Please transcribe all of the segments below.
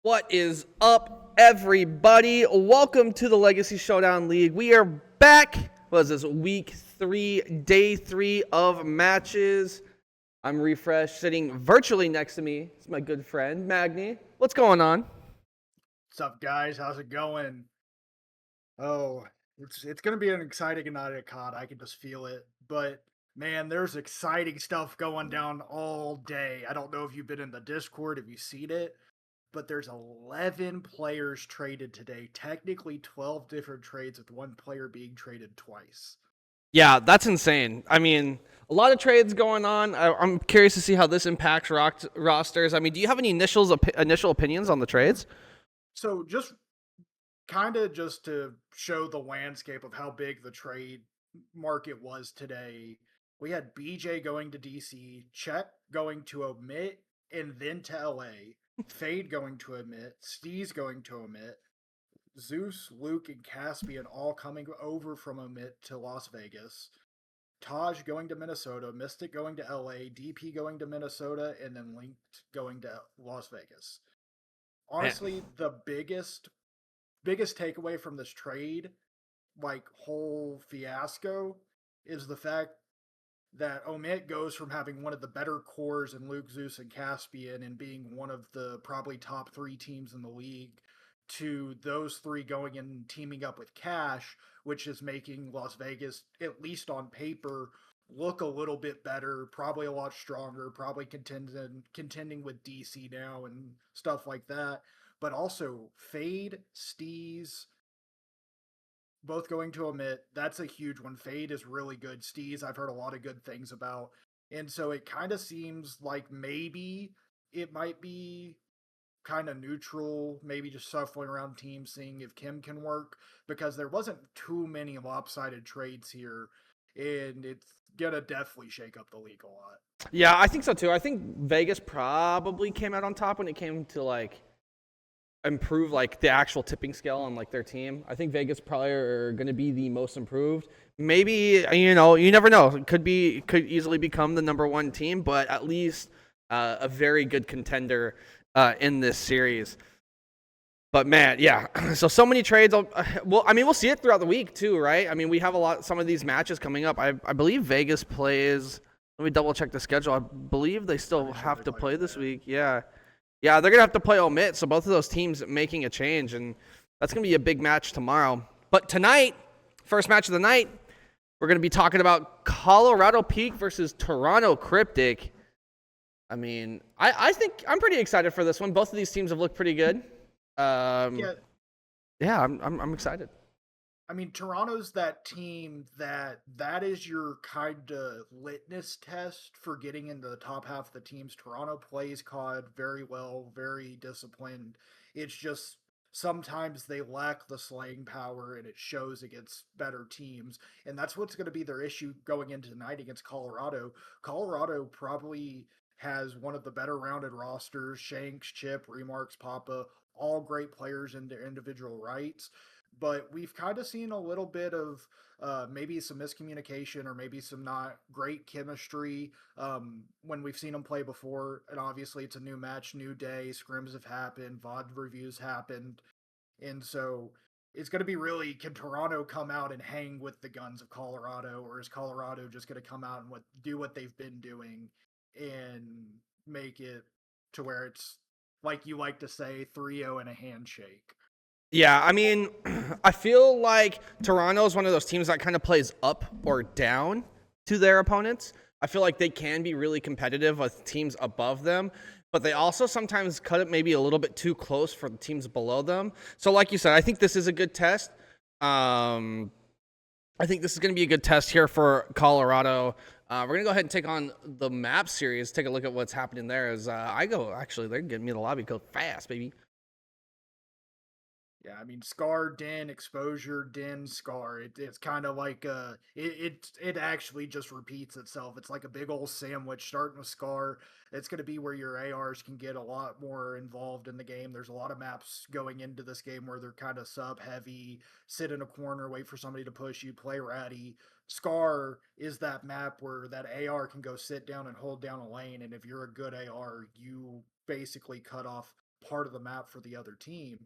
What is up, everybody? Welcome to the Legacy Showdown League. We are back. What is this, week 3, day 3 of matches? I'm Refresh. Sitting virtually next to me is my good friend, Magni. What's going on? What's up, guys? How's it going? Oh, it's gonna be an exciting night at COD. I can just feel it. But man, there's exciting stuff going down all day. I don't know if you've been in the Discord, if you've seen it, but there's 11 players traded today. Technically 12 different trades with one player being traded twice. Yeah, that's insane. I mean, a lot of trades going on. I'm curious to see how this impacts rosters. I mean, do you have any initial opinions on the trades? So just kind of just to show the landscape of how big the trade market was today, we had BJ going to DC, Chet going to Omit and then to LA, Fade going to Omit, Steez going to Omit, Zeus, Luke, and Caspian all coming over from Omit to Las Vegas. Taj going to Minnesota, Mystic going to LA, DP going to Minnesota, and then Linked going to Las Vegas. Man. Honestly, the biggest takeaway from this trade, like whole fiasco, is the fact that Omit goes from having one of the better cores in Luke, Zeus, and Caspian and being one of the probably top 3 teams in the league to those 3 going and teaming up with Cash, which is making Las Vegas, at least on paper, look a little bit better, probably a lot stronger, probably contending with DC now and stuff like that. But also Fade, Steez, both going to Omit. That's a huge one. Fade is really good. Steez, I've heard a lot of good things about. And so it kind of seems like maybe it might be kind of neutral, maybe just shuffling around teams, seeing if Kim can work, because there wasn't too many lopsided trades here. And it's going to definitely shake up the league a lot. Yeah, I think so too. I think Vegas probably came out on top when it came to improve the actual tipping scale on their team. I think Vegas probably are going to be the most improved. Maybe you never know. It could easily become the number 1 team, but at least a very good contender in this series. But man, yeah. So many trades. We'll see it throughout the week too, right? I mean, we have some of these matches coming up. I believe Vegas plays. Let me double check the schedule. I believe they still have to play this week. Yeah. Yeah, they're going to have to play Omit, so both of those teams making a change, and that's going to be a big match tomorrow. But tonight, first match of the night, we're going to be talking about Colorado Peak versus Toronto Kryptic. I mean, I think I'm pretty excited for this one. Both of these teams have looked pretty good. Yeah, I'm excited. I mean, Toronto's that team that is your kind of litmus test for getting into the top half of the teams. Toronto plays COD very well, very disciplined. It's just sometimes they lack the slaying power and it shows against better teams. And that's what's going to be their issue going into tonight against Colorado. Colorado probably has one of the better rounded rosters. Shanks, Chip, Remarks, Papa, all great players in their individual rights, but we've kind of seen a little bit of maybe some miscommunication or maybe some not great chemistry when we've seen them play before. And obviously, it's a new match, new day. Scrims have happened, VOD reviews happened, and so it's going to be really, can Toronto come out and hang with the guns of Colorado, or is Colorado just going to come out and do what they've been doing and make it to where it's like you like to say 3-0 and a handshake? Yeah, I mean, I feel like Toronto is one of those teams that kind of plays up or down to their opponents. I feel like they can be really competitive with teams above them, but they also sometimes cut it maybe a little bit too close for the teams below them. So like you said, I think this is a good test. I think this is going to be a good test here for Colorado. We're going to go ahead and take on the map series, take a look at what's happening there. As actually, they're getting me the lobby code fast, baby. Yeah, I mean Scar, Den, Exposure, Den, Scar. It's kind of like it actually just repeats itself. It's like a big old sandwich starting with Scar. It's going to be where your ARs can get a lot more involved in the game. There's a lot of maps going into this game where they're kind of sub heavy, sit in a corner, wait for somebody to push you, play ratty. Scar is that map where that AR can go sit down and hold down a lane, and if you're a good AR, you basically cut off part of the map for the other team.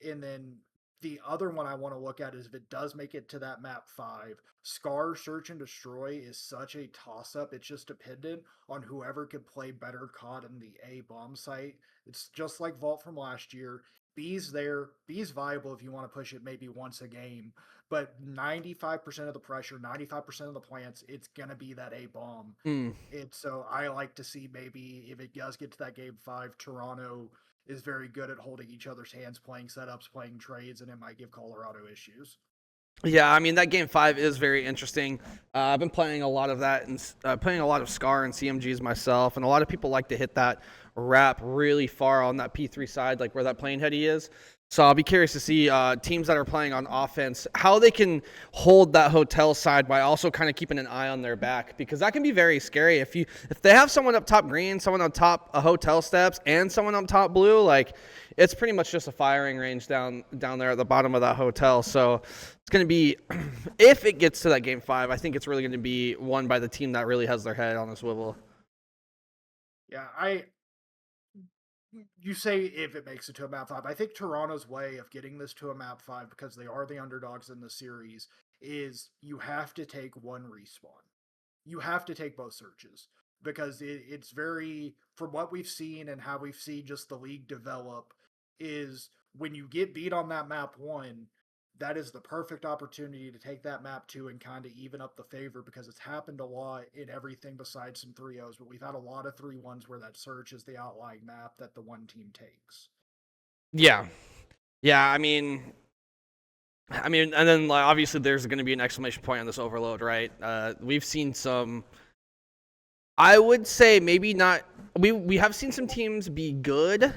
And then the other one I want to look at is if it does make it to that map 5, Scar Search and Destroy is such a toss up. It's just dependent on whoever could play better COD in the A bomb site. It's just like Vault from last year. B's there. B's viable if you want to push it maybe once a game. But 95% of the pressure, 95% of the plants, it's going to be that A bomb. Mm. And so I like to see maybe if it does get to that game 5, Toronto is very good at holding each other's hands, playing setups, playing trades, and it might give Colorado issues. Yeah, I mean that game 5 is very interesting. I've been playing a lot of that and playing a lot of Scar and CMGs myself, and a lot of people like to hit that wrap really far on that P3 side, like where that plane heady is. So I'll be curious to see teams that are playing on offense, how they can hold that hotel side by also kind of keeping an eye on their back, because that can be very scary. If they have someone up top green, someone on top hotel steps, and someone on top blue, like it's pretty much just a firing range down there at the bottom of that hotel. So it's going to be, if it gets to that game 5, I think it's really going to be won by the team that really has their head on a swivel. Yeah, you say if it makes it to a map 5. I think Toronto's way of getting this to a map 5, because they are the underdogs in the series, is you have to take one respawn. You have to take both searches, because it's very, from what we've seen and how we've seen just the league develop, is when you get beat on that map 1, that is the perfect opportunity to take that map 2 and kind of even up the favor, because it's happened a lot in everything besides some 3-0s, but we've had a lot of 3-1s where that search is the outlying map that the one team takes. Yeah. Yeah, I mean, and then like, obviously there's going to be an exclamation point on this overload, right? We've seen some, I would say maybe not, we have seen some teams be good.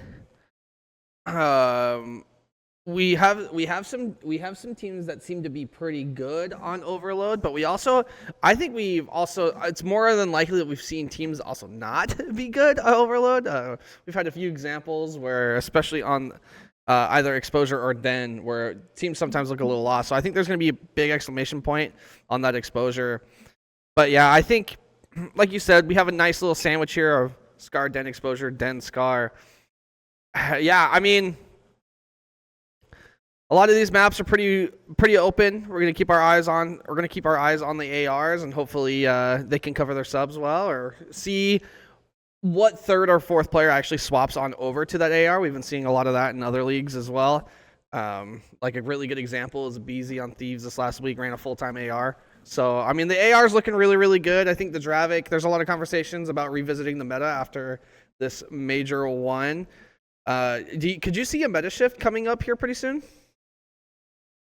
We have some teams that seem to be pretty good on overload, but I think it's more than likely that we've seen teams also not be good on overload. We've had a few examples where, especially on either exposure or den, where teams sometimes look a little lost. So I think there's going to be a big exclamation point on that exposure. But yeah, I think, like you said, we have a nice little sandwich here of Scar, den, exposure, den, Scar. Yeah, I mean, a lot of these maps are pretty open. We're gonna keep our eyes on the ARs, and hopefully they can cover their subs well, or see what third or fourth player actually swaps on over to that AR. We've been seeing a lot of that in other leagues as well. Like a really good example is BZ on Thieves this last week ran a full-time AR. So I mean the AR is looking really, really good. I think the Dravik, there's a lot of conversations about revisiting the meta after this major one. Could you see a meta shift coming up here pretty soon?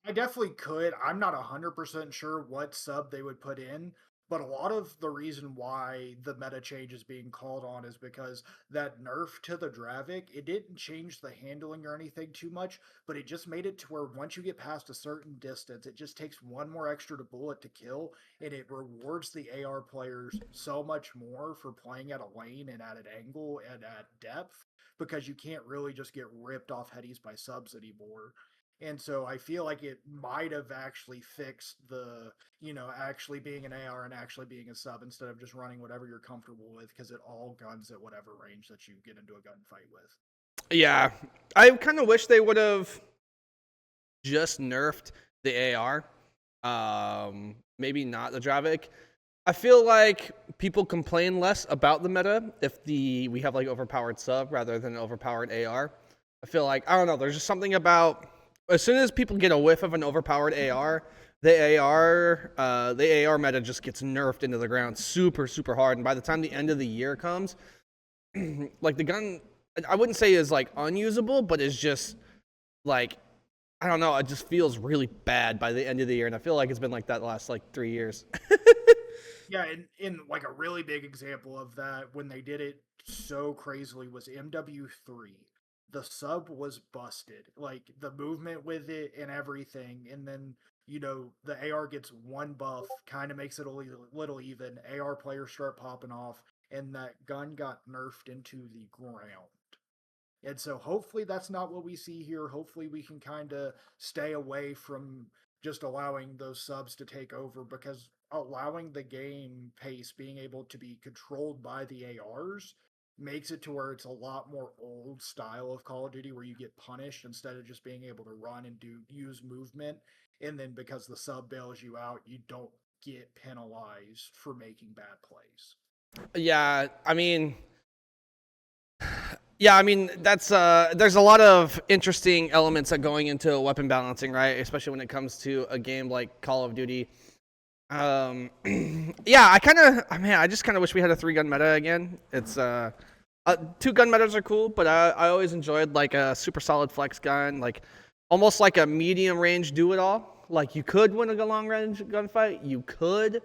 I definitely could. I'm not 100% sure what sub they would put in, but a lot of the reason why the meta change is being called on is because that nerf to the Dravik, it didn't change the handling or anything too much, but it just made it to where once you get past a certain distance, it just takes one more extra to bullet to kill, and it rewards the AR players so much more for playing at a lane and at an angle and at depth, because you can't really just get ripped off headies by subs anymore. And so I feel like it might have actually fixed the, actually being an AR and actually being a sub instead of just running whatever you're comfortable with, because it all guns at whatever range that you get into a gunfight with. Yeah, I kind of wish they would have just nerfed the AR. Maybe not the Dravik. I feel like people complain less about the meta if we have like overpowered sub rather than overpowered AR. I feel like, I don't know, there's just something about, as soon as people get a whiff of an overpowered AR, the AR meta just gets nerfed into the ground super, super hard. And by the time the end of the year comes, like the gun, I wouldn't say is like unusable, but is just like, I don't know, it just feels really bad by the end of the year. And I feel like it's been like that the last like 3 years. Yeah, in like a really big example of that, when they did it so crazily, was MW3. The sub was busted, like the movement with it and everything, and then the AR gets one buff, kind of makes it a little even. AR players start popping off, and that gun got nerfed into the ground. And so hopefully that's not what we see here. Hopefully we can kind of stay away from just allowing those subs to take over, because allowing the game pace being able to be controlled by the ARs makes it to where it's a lot more old style of Call of Duty where you get punished instead of just being able to run and use movement. And then because the sub bails you out, you don't get penalized for making bad plays. Yeah, I mean that's there's a lot of interesting elements that going into weapon balancing, right? Especially when it comes to a game like Call of Duty. Yeah, I just kind of wish we had a 3-gun meta again. It's 2-gun metas are cool, but I always enjoyed like a super solid flex gun, like almost like a medium range do it all. Like you could win a long range gunfight, you could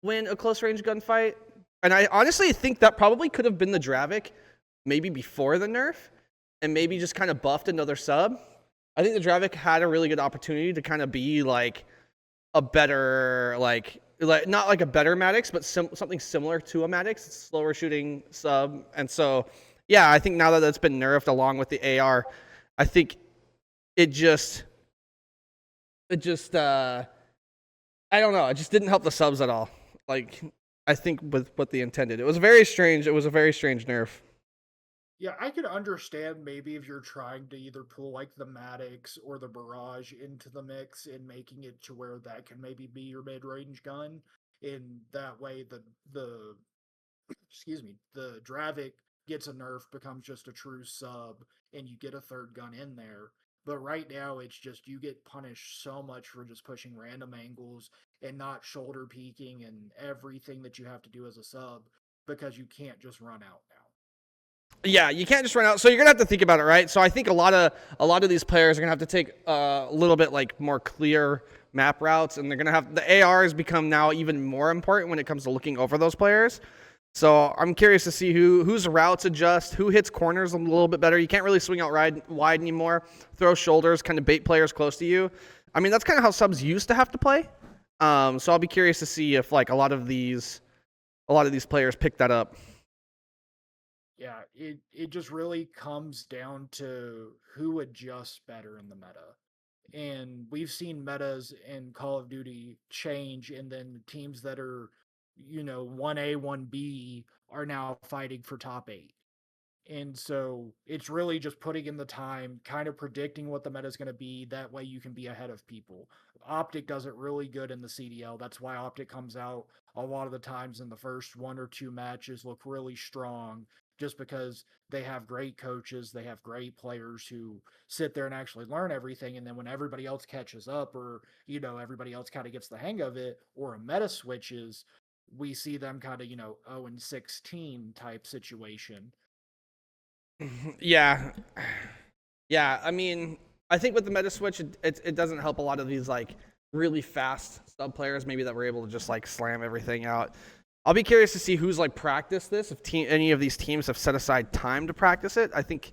win a close range gunfight, and I honestly think that probably could have been the Dravik maybe before the nerf, and maybe just kind of buffed another sub. I think the Dravik had a really good opportunity to kind of be like a better, like not like a better Maddox, but something similar to a Maddox, slower shooting sub. And so, yeah, I think now that that's been nerfed along with the AR, I think it just, I don't know, it just didn't help the subs at all. Like, I think with what they intended, it was a very strange nerf. Yeah, I could understand maybe if you're trying to either pull like the Maddox or the Barrage into the mix and making it to where that can maybe be your mid-range gun. In that way, the excuse me, the Dravik gets a nerf, becomes just a true sub, and you get a third gun in there. But right now, it's just you get punished so much for just pushing random angles and not shoulder peeking and everything that you have to do as a sub because you can't just run out now. Yeah, you can't just run out. So you're gonna have to think about it, right? So I think a lot of these players are gonna have to take a little bit like more clear map routes, and they're gonna have the AR has become now even more important when it comes to looking over those players. So I'm curious to see whose routes adjust, who hits corners a little bit better. You can't really swing out wide anymore. Throw shoulders, kind of bait players close to you. I mean, that's kind of how subs used to have to play. So I'll be curious to see if like a lot of these players pick that up. Yeah, it just really comes down to who adjusts better in the meta. And we've seen metas in Call of Duty change, and then teams that are, 1A, 1B are now fighting for top 8. And so it's really just putting in the time, kind of predicting what the meta is going to be. That way you can be ahead of people. Optic does it really good in the CDL. That's why Optic comes out a lot of the times in the first 1 or 2 matches, look really strong, just because they have great coaches. They have great players who sit there and actually learn everything. And then when everybody else catches up, or, everybody else kind of gets the hang of it, or a meta switches, we see them kind of, 0-16 type situation. Yeah. Yeah, I mean, I think with the meta switch, it doesn't help a lot of these like really fast sub players maybe that were able to just like slam everything out. I'll be curious to see who's like practiced this, if any of these teams have set aside time to practice it. I think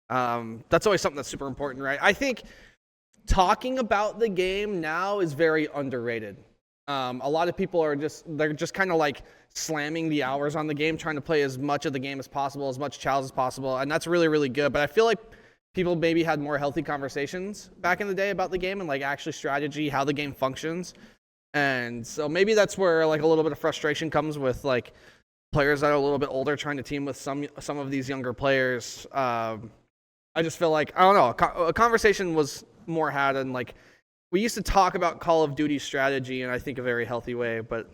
that's always something that's super important, right? I think talking about the game now is very underrated. A lot of people they're just kind of like slamming the hours on the game, trying to play as much of the game as possible, as much chows as possible, and that's really, really good. But I feel like people maybe had more healthy conversations back in the day about the game and like actually strategy, how the game functions. And so maybe that's where like a little bit of frustration comes with like players that are a little bit older trying to team with some of these younger players. I just feel like, I don't know, a conversation was more had, and like we used to talk about Call of Duty strategy in I think a very healthy way, but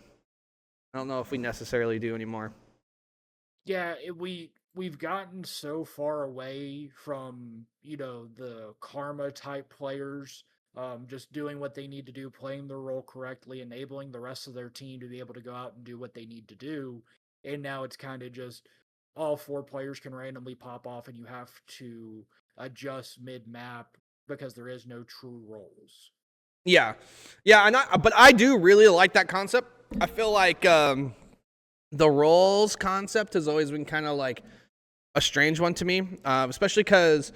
I don't know if we necessarily do anymore. Yeah, we've gotten so far away from, the karma type players, just doing what they need to do, playing their role correctly, enabling the rest of their team to be able to go out and do what they need to do. And now it's kind of just all 4 players can randomly pop off, and you have to adjust mid map because there is no true roles. Yeah, but I do really like that concept. I feel like the roles concept has always been kind of like a strange one to me, especially because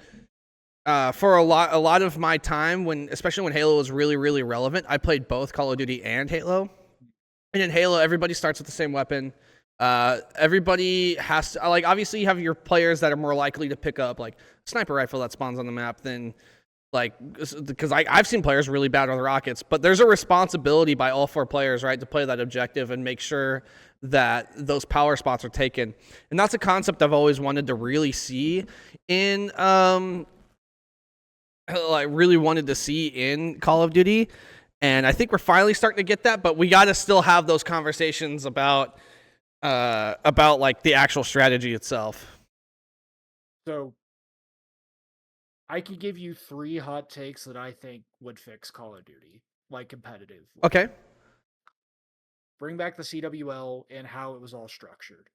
for a lot of my time, especially when Halo was really, really relevant, I played both Call of Duty and Halo. And in Halo, everybody starts with the same weapon. Everybody has to, like, obviously you have your players that are more likely to pick up like sniper rifle that spawns on the map than Like, because I've seen players really bad on the Rockets, but there's a responsibility by all 4 players, right, to play that objective and make sure that those power spots are taken. And that's a concept I've always wanted to really see in, really wanted to see in Call of Duty. And I think we're finally starting to get that, but we got to still have those conversations about like the actual strategy itself. So I could give you 3 hot takes that I think would fix Call of Duty, like competitive. Okay. Bring back the CWL and how it was all structured.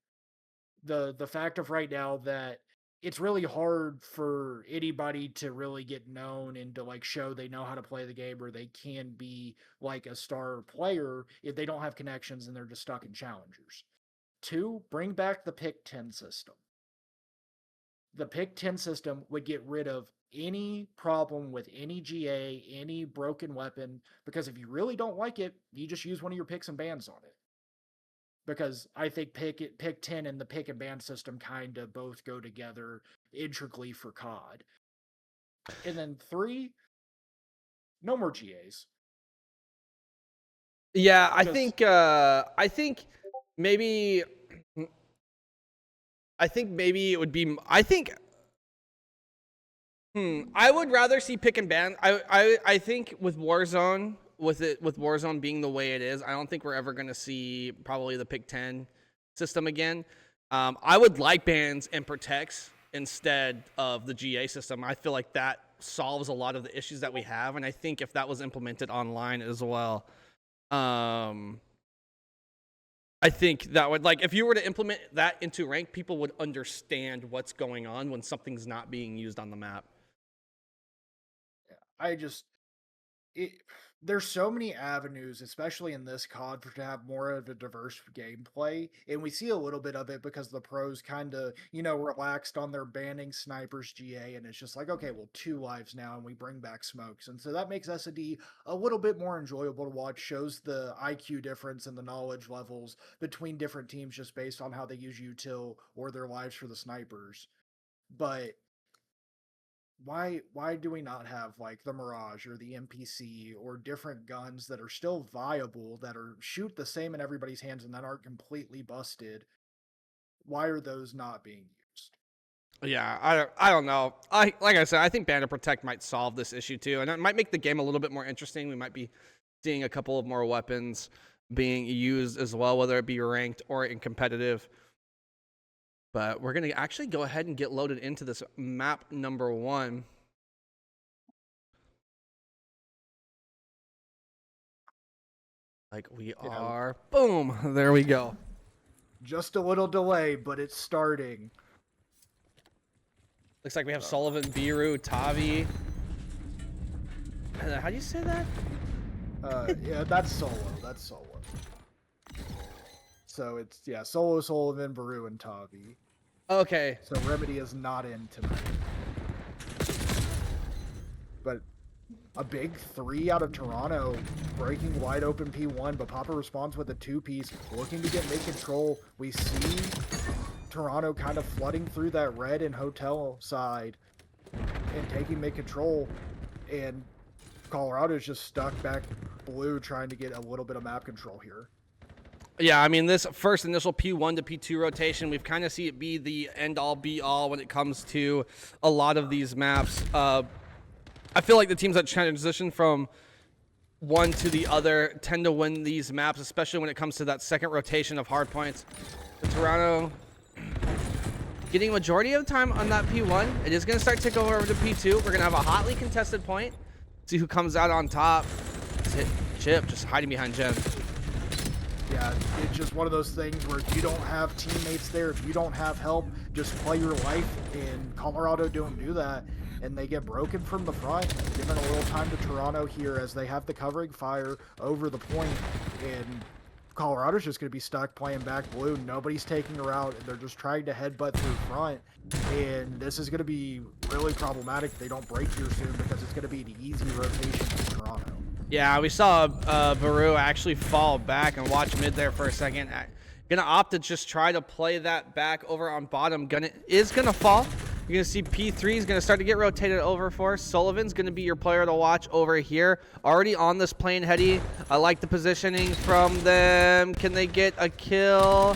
The fact of right now that it's really hard for anybody to really get known and to like show they know how to play the game or they can be like a star player if they don't have connections and they're just stuck in challengers. 2, bring back the pick 10 system. The pick 10 system would get rid of any problem with any GA, any broken weapon, because if you really don't like it, you just use one of your picks and bans on it. Because I think pick 10 and the pick and ban system kind of both go together intricately for COD. And then 3, no more GAs. Yeah, I think maybe it would be. I would rather see pick and ban. I think with Warzone, with Warzone being the way it is, I don't think we're ever going to see probably the pick 10 system again. I would like bans and protects instead of the GA system. I feel like that solves a lot of the issues that we have, and I think if that was implemented online as well, I think that would, like, if you were to implement that into rank, people would understand what's going on when something's not being used on the map. There's so many avenues, especially in this COD, to have more of a diverse gameplay, and we see a little bit of it because the pros kind of, relaxed on their banning snipers GA, and it's just like, okay, well, 2 lives now, and we bring back smokes, and so that makes S&D a little bit more enjoyable to watch, shows the IQ difference and the knowledge levels between different teams just based on how they use util or their lives for the snipers. But why do we not have like the Mirage or the MPC or different guns that are still viable, that are shoot the same in everybody's hands and that aren't completely busted? Why are those not being used? Yeah, I don't know. Like I said, I think Ban and Protect might solve this issue too, and it might make the game a little bit more interesting. We might be seeing a couple of more weapons being used as well, whether it be ranked or in competitive. But we're going to actually go ahead and get loaded into this map number 1. Like we are. Boom. There we go. Just a little delay, but it's starting. Looks like we have Sullivan, Biru, Tavi. How do you say that? Yeah, that's Solo. That's Solo. So it's, Solo, Sullivan, Baru, and Tavi. Okay. So Remedy is not in tonight. But a big 3 out of Toronto, breaking wide open P1, but Papa responds with a 2-piece, looking to get mid control. We see Toronto kind of flooding through that red and hotel side and taking mid control, and Colorado's just stuck back blue trying to get a little bit of map control here. Yeah, I mean, this first initial P1 to P2 rotation, we've kind of seen it be the end-all, be-all when it comes to a lot of these maps. I feel like the teams that transition from one to the other tend to win these maps, especially when it comes to that second rotation of hard points. But Toronto getting a majority of the time on that P1. It is going to start to go over to P2. We're going to have a hotly contested point. See who comes out on top. Chip just hiding behind Jen. Yeah, it's just one of those things where if you don't have teammates there, if you don't have help, just play your life. And Colorado don't do that, and they get broken from the front, giving a little time to Toronto here as they have the covering fire over the point, and Colorado's just going to be stuck playing back blue. Nobody's taking her out, and they're just trying to headbutt through front, and this is going to be really problematic if they don't break here soon, because it's going to be the easy rotation for Toronto. Yeah, we saw Baru actually fall back and watch mid there for a second. Gonna opt to just try to play that back over on bottom. Is gonna fall. You're going to see P3 is going to start to get rotated over for. Sullivan's going to be your player to watch over here. Already on this plane heady. I like the positioning from them. Can they get a kill?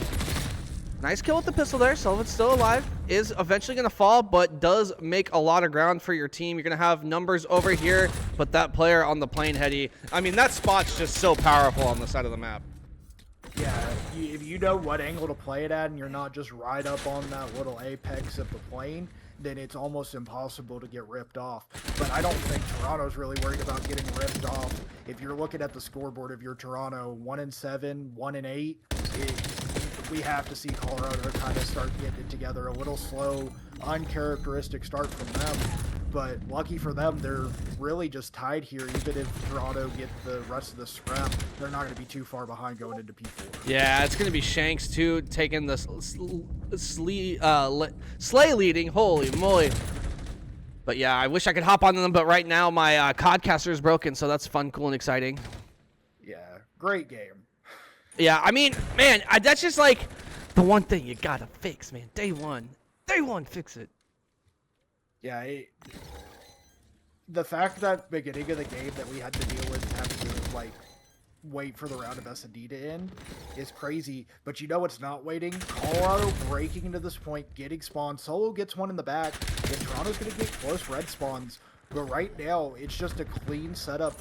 Nice kill with the pistol there. Sullivan's still alive. Is eventually going to fall, but does make a lot of ground for your team. You're going to have numbers over here, but that player on the plane heady. I mean, that spot's just so powerful on the side of the map. Yeah, if you know what angle to play it at and you're not just right up on that little apex of the plane, then it's almost impossible to get ripped off. But I don't think Toronto's really worried about getting ripped off. If you're looking at the scoreboard of your Toronto 1-7, 1-8, we have to see Colorado kind of start getting it together. A little slow, uncharacteristic start from them. But lucky for them, they're really just tied here. Even if Toronto get the rest of the scrap, they're not going to be too far behind going into P4. Yeah, it's going to be Shanks, too, taking the sleigh leading. Holy moly. But, yeah, I wish I could hop on them, but right now my codcaster is broken, so that's fun, cool, and exciting. Yeah, great game. Yeah, I mean, man, that's just like the one thing you got to fix, man. Day one, fix it. Yeah, the fact that beginning of the game that we had to deal with having to like wait for the round of S&D to end is crazy. But you know what's not waiting? Colorado breaking into this point, getting spawned. Solo gets one in the back, and Toronto's going to get close red spawns. But right now, it's just a clean setup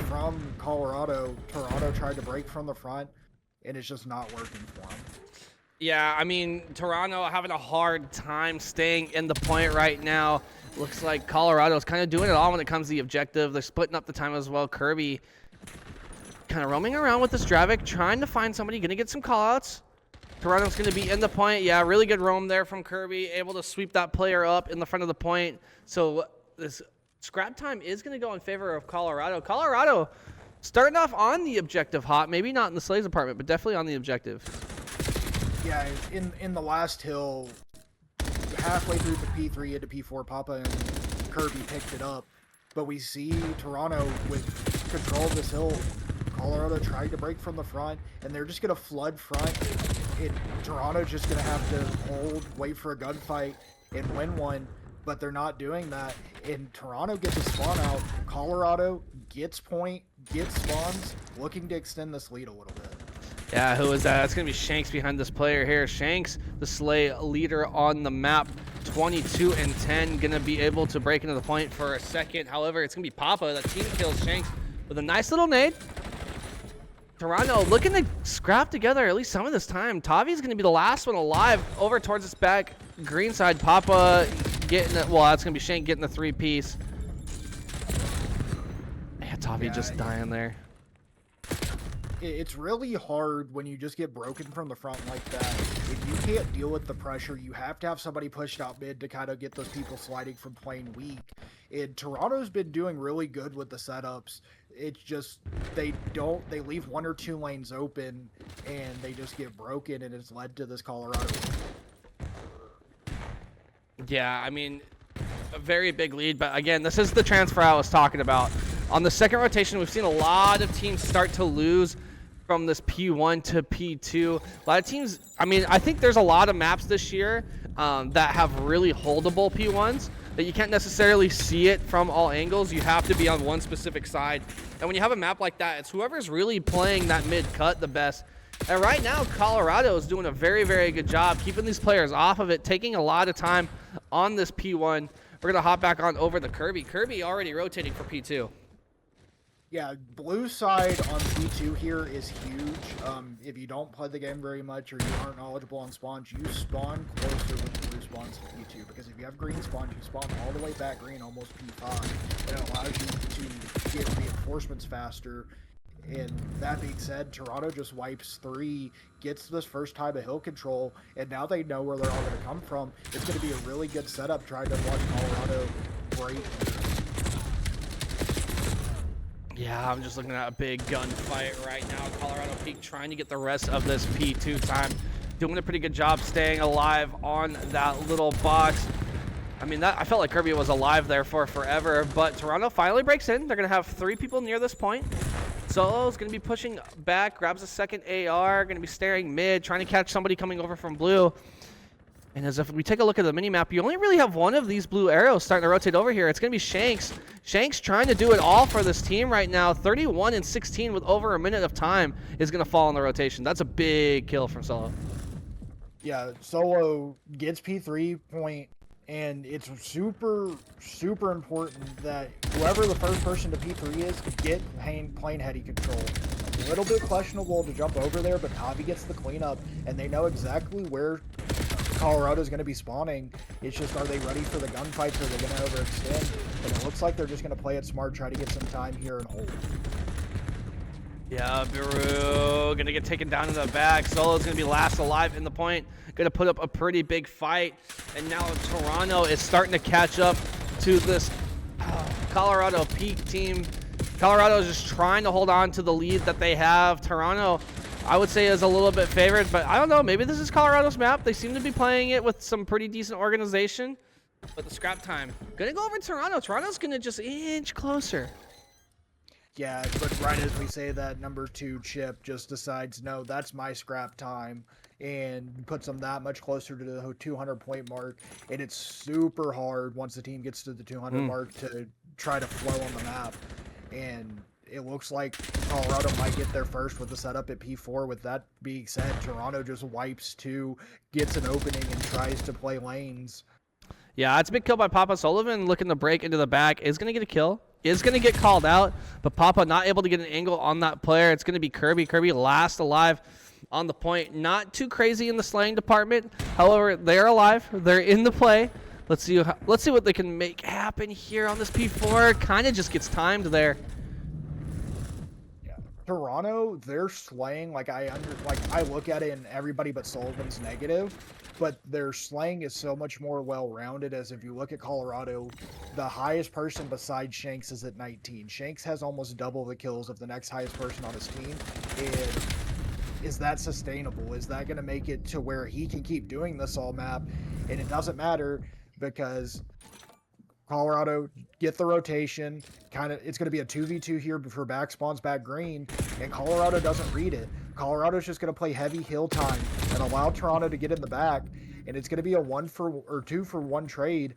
from Colorado. Toronto tried to break from the front, and it's just not working for them. Yeah, I mean, Toronto having a hard time staying in the point right now. Looks like Colorado's kind of doing it all when it comes to the objective. They're splitting up the time as well. Kirby kind of roaming around with the Stravic, trying to find somebody, going to get some callouts. Toronto's going to be in the point. Yeah, really good roam there from Kirby, able to sweep that player up in the front of the point. So this scrap time is going to go in favor of Colorado. Colorado starting off on the objective hot, maybe not in the Slays apartment, but definitely on the objective. Yeah, in the last hill, halfway through the P3 into P4, Papa and Kirby picked it up. But we see Toronto with control of this hill. Colorado tried to break from the front, and they're just going to flood front. Toronto's just going to have to hold, wait for a gunfight, and win one. But they're not doing that. And Toronto gets a spawn out. Colorado gets point, gets spawns, looking to extend this lead a little bit. Yeah, who is that? That's going to be Shanks behind this player here. Shanks, the Slay leader on the map, 22-10, going to be able to break into the point for a second. However, it's going to be Papa that team kills Shanks with a nice little nade. Toronto looking to scrap together at least some of this time. Tavi's going to be the last one alive over towards this back green side. Papa getting it. Well, that's going to be Shank getting the 3-piece. Yeah, Tavi just dying there. It's really hard when you just get broken from the front like that. If you can't deal with the pressure, you have to have somebody pushed out mid to kind of get those people sliding from playing weak. And Toronto's been doing really good with the setups. It's just they leave one or two lanes open and they just get broken, and it's led to this Colorado. Yeah, I mean, a very big lead, but again, this is the transfer I was talking about. On the second rotation, we've seen a lot of teams start to lose from this P1 to P2. A lot of teams, I mean, I think there's a lot of maps this year that have really holdable P1s that you can't necessarily see it from all angles. You have to be on one specific side. And when you have a map like that, it's whoever's really playing that mid cut the best. And right now, Colorado is doing a very, very good job keeping these players off of it, taking a lot of time on this P1. We're going to hop back on over to Kirby. Kirby already rotating for P2. Yeah, blue side on P2 here is huge. If you don't play the game very much or you aren't knowledgeable on spawns, you spawn closer with blue spawns to P2. Because if you have green spawns, you spawn all the way back green, almost P5. And it allows you to get reinforcements faster. And that being said, Toronto just wipes 3, gets this first time of hill control, and now they know where they're all going to come from. It's going to be a really good setup trying to watch Colorado break. Yeah, I'm just looking at a big gunfight right now. Colorado Peak trying to get the rest of this P2 time. Doing a pretty good job staying alive on that little box. I mean, I felt like Kirby was alive there for forever, but Toronto finally breaks in. They're going to have 3 people near this point. Solo's going to be pushing back, grabs a second AR, going to be staring mid, trying to catch somebody coming over from blue. And as if we take a look at the mini map, you only really have one of these blue arrows starting to rotate over here. It's going to be Shanks. Shanks trying to do it all for this team right now. 31 and 16 with over a minute of time is going to fall in the rotation. That's a big kill from Solo. Yeah, Solo gets P3 point, and it's super, super important that whoever the first person to P3 is, get plane heady control. A little bit questionable to jump over there, but Tavi gets the cleanup, and they know exactly where Colorado's going to be spawning. It's just, are they ready for the gunfights, or are they going to overextend? And it looks like they're just going to play it smart, try to get some time here and hold. Yeah, Biru gonna get taken down in the back. Solo's gonna be last alive in the point. Gonna put up a pretty big fight. And now Toronto is starting to catch up to this Colorado Peak team. Colorado is just trying to hold on to the lead that they have. Toronto, I would say, is a little bit favored, but I don't know. Maybe this is Colorado's map. They seem to be playing it with some pretty decent organization. But the scrap time, gonna go over to Toronto. Toronto's gonna just inch closer. Yeah, but right as we say that, number 2 Chip just decides, no, that's my scrap time, and puts them that much closer to the 200 point mark. And it's super hard once the team gets to the 200 mark to try to flow on the map. And it looks like Colorado might get there first with the setup at P4. With that being said, Toronto just wipes 2, gets an opening, and tries to play lanes. Yeah, it's a big kill by Papa. Sullivan looking to break into the back. Is going to get a kill. Is going to get called out, but Papa not able to get an angle on that player. It's going to be Kirby. Kirby last alive on the point. Not too crazy in the slaying department. However, they're alive. They're in the play. Let's see what they can make happen here on this P4. Kind of just gets timed there. Yeah, Toronto, they're slaying like I look at it and everybody but Sullivan's negative. But their slaying is so much more well-rounded, as if you look at Colorado, the highest person besides Shanks is at 19. Shanks has almost double the kills of the next highest person on his team. And is that sustainable? Is that going to make it to where he can keep doing this all map? And it doesn't matter, because Colorado get the rotation. It's going to be a 2v2 here for back spawns back green, and Colorado doesn't read it. Colorado's just going to play heavy hill time and allow Toronto to get in the back, and it's going to be a 2 for 1 trade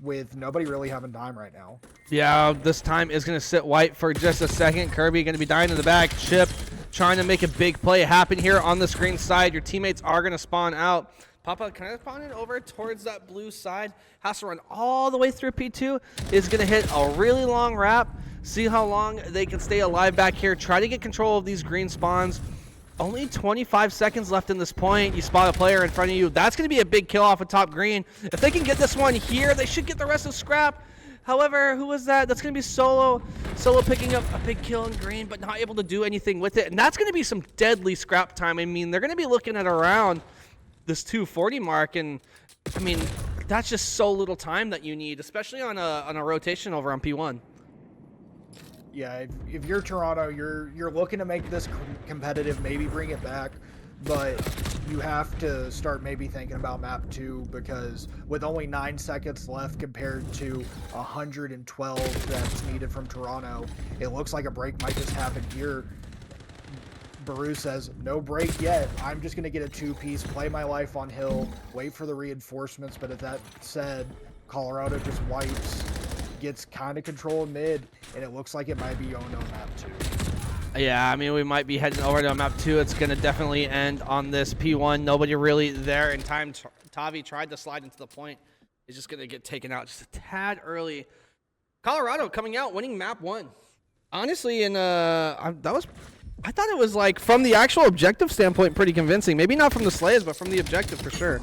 with nobody really having time right now. Yeah, this time is going to sit white for just a second. Kirby going to be dying in the back. Chip trying to make a big play happen here on the screen side. Your teammates are going to spawn out. Papa kind of spawning over towards that blue side. Has to run all the way through P2. Is going to hit a really long wrap. See how long they can stay alive back here. Try to get control of these green spawns. Only 25 seconds left in this point. You spot a player in front of you. That's going to be a big kill off of top green. If they can get this one here, they should get the rest of scrap. However, who was that? That's going to be Solo. Solo picking up a big kill in green, but not able to do anything with it. And that's going to be some deadly scrap time. I mean, they're going to be looking at around this 240 mark. And, I mean, that's just so little time that you need, especially on a rotation over on P1. Yeah, if you're Toronto, you're looking to make this competitive, maybe bring it back, but you have to start maybe thinking about map 2, because with only 9 seconds left compared to 112 that's needed from Toronto, it looks like a break might just happen here. Baru says, no break yet. I'm just going to get a 2-piece, play my life on hill, wait for the reinforcements. But if that said, Colorado just wipes, gets kind of control in mid, and it looks like it might be Ono map 2. Yeah, I mean, we might be heading over to map 2. It's going to definitely end on this P1. Nobody really there in time. Tavi tried to slide into the point. He's just going to get taken out just a tad early. Colorado coming out, winning map 1. Honestly, and I thought it was, like, from the actual objective standpoint, pretty convincing. Maybe not from the slays, but from the objective for sure.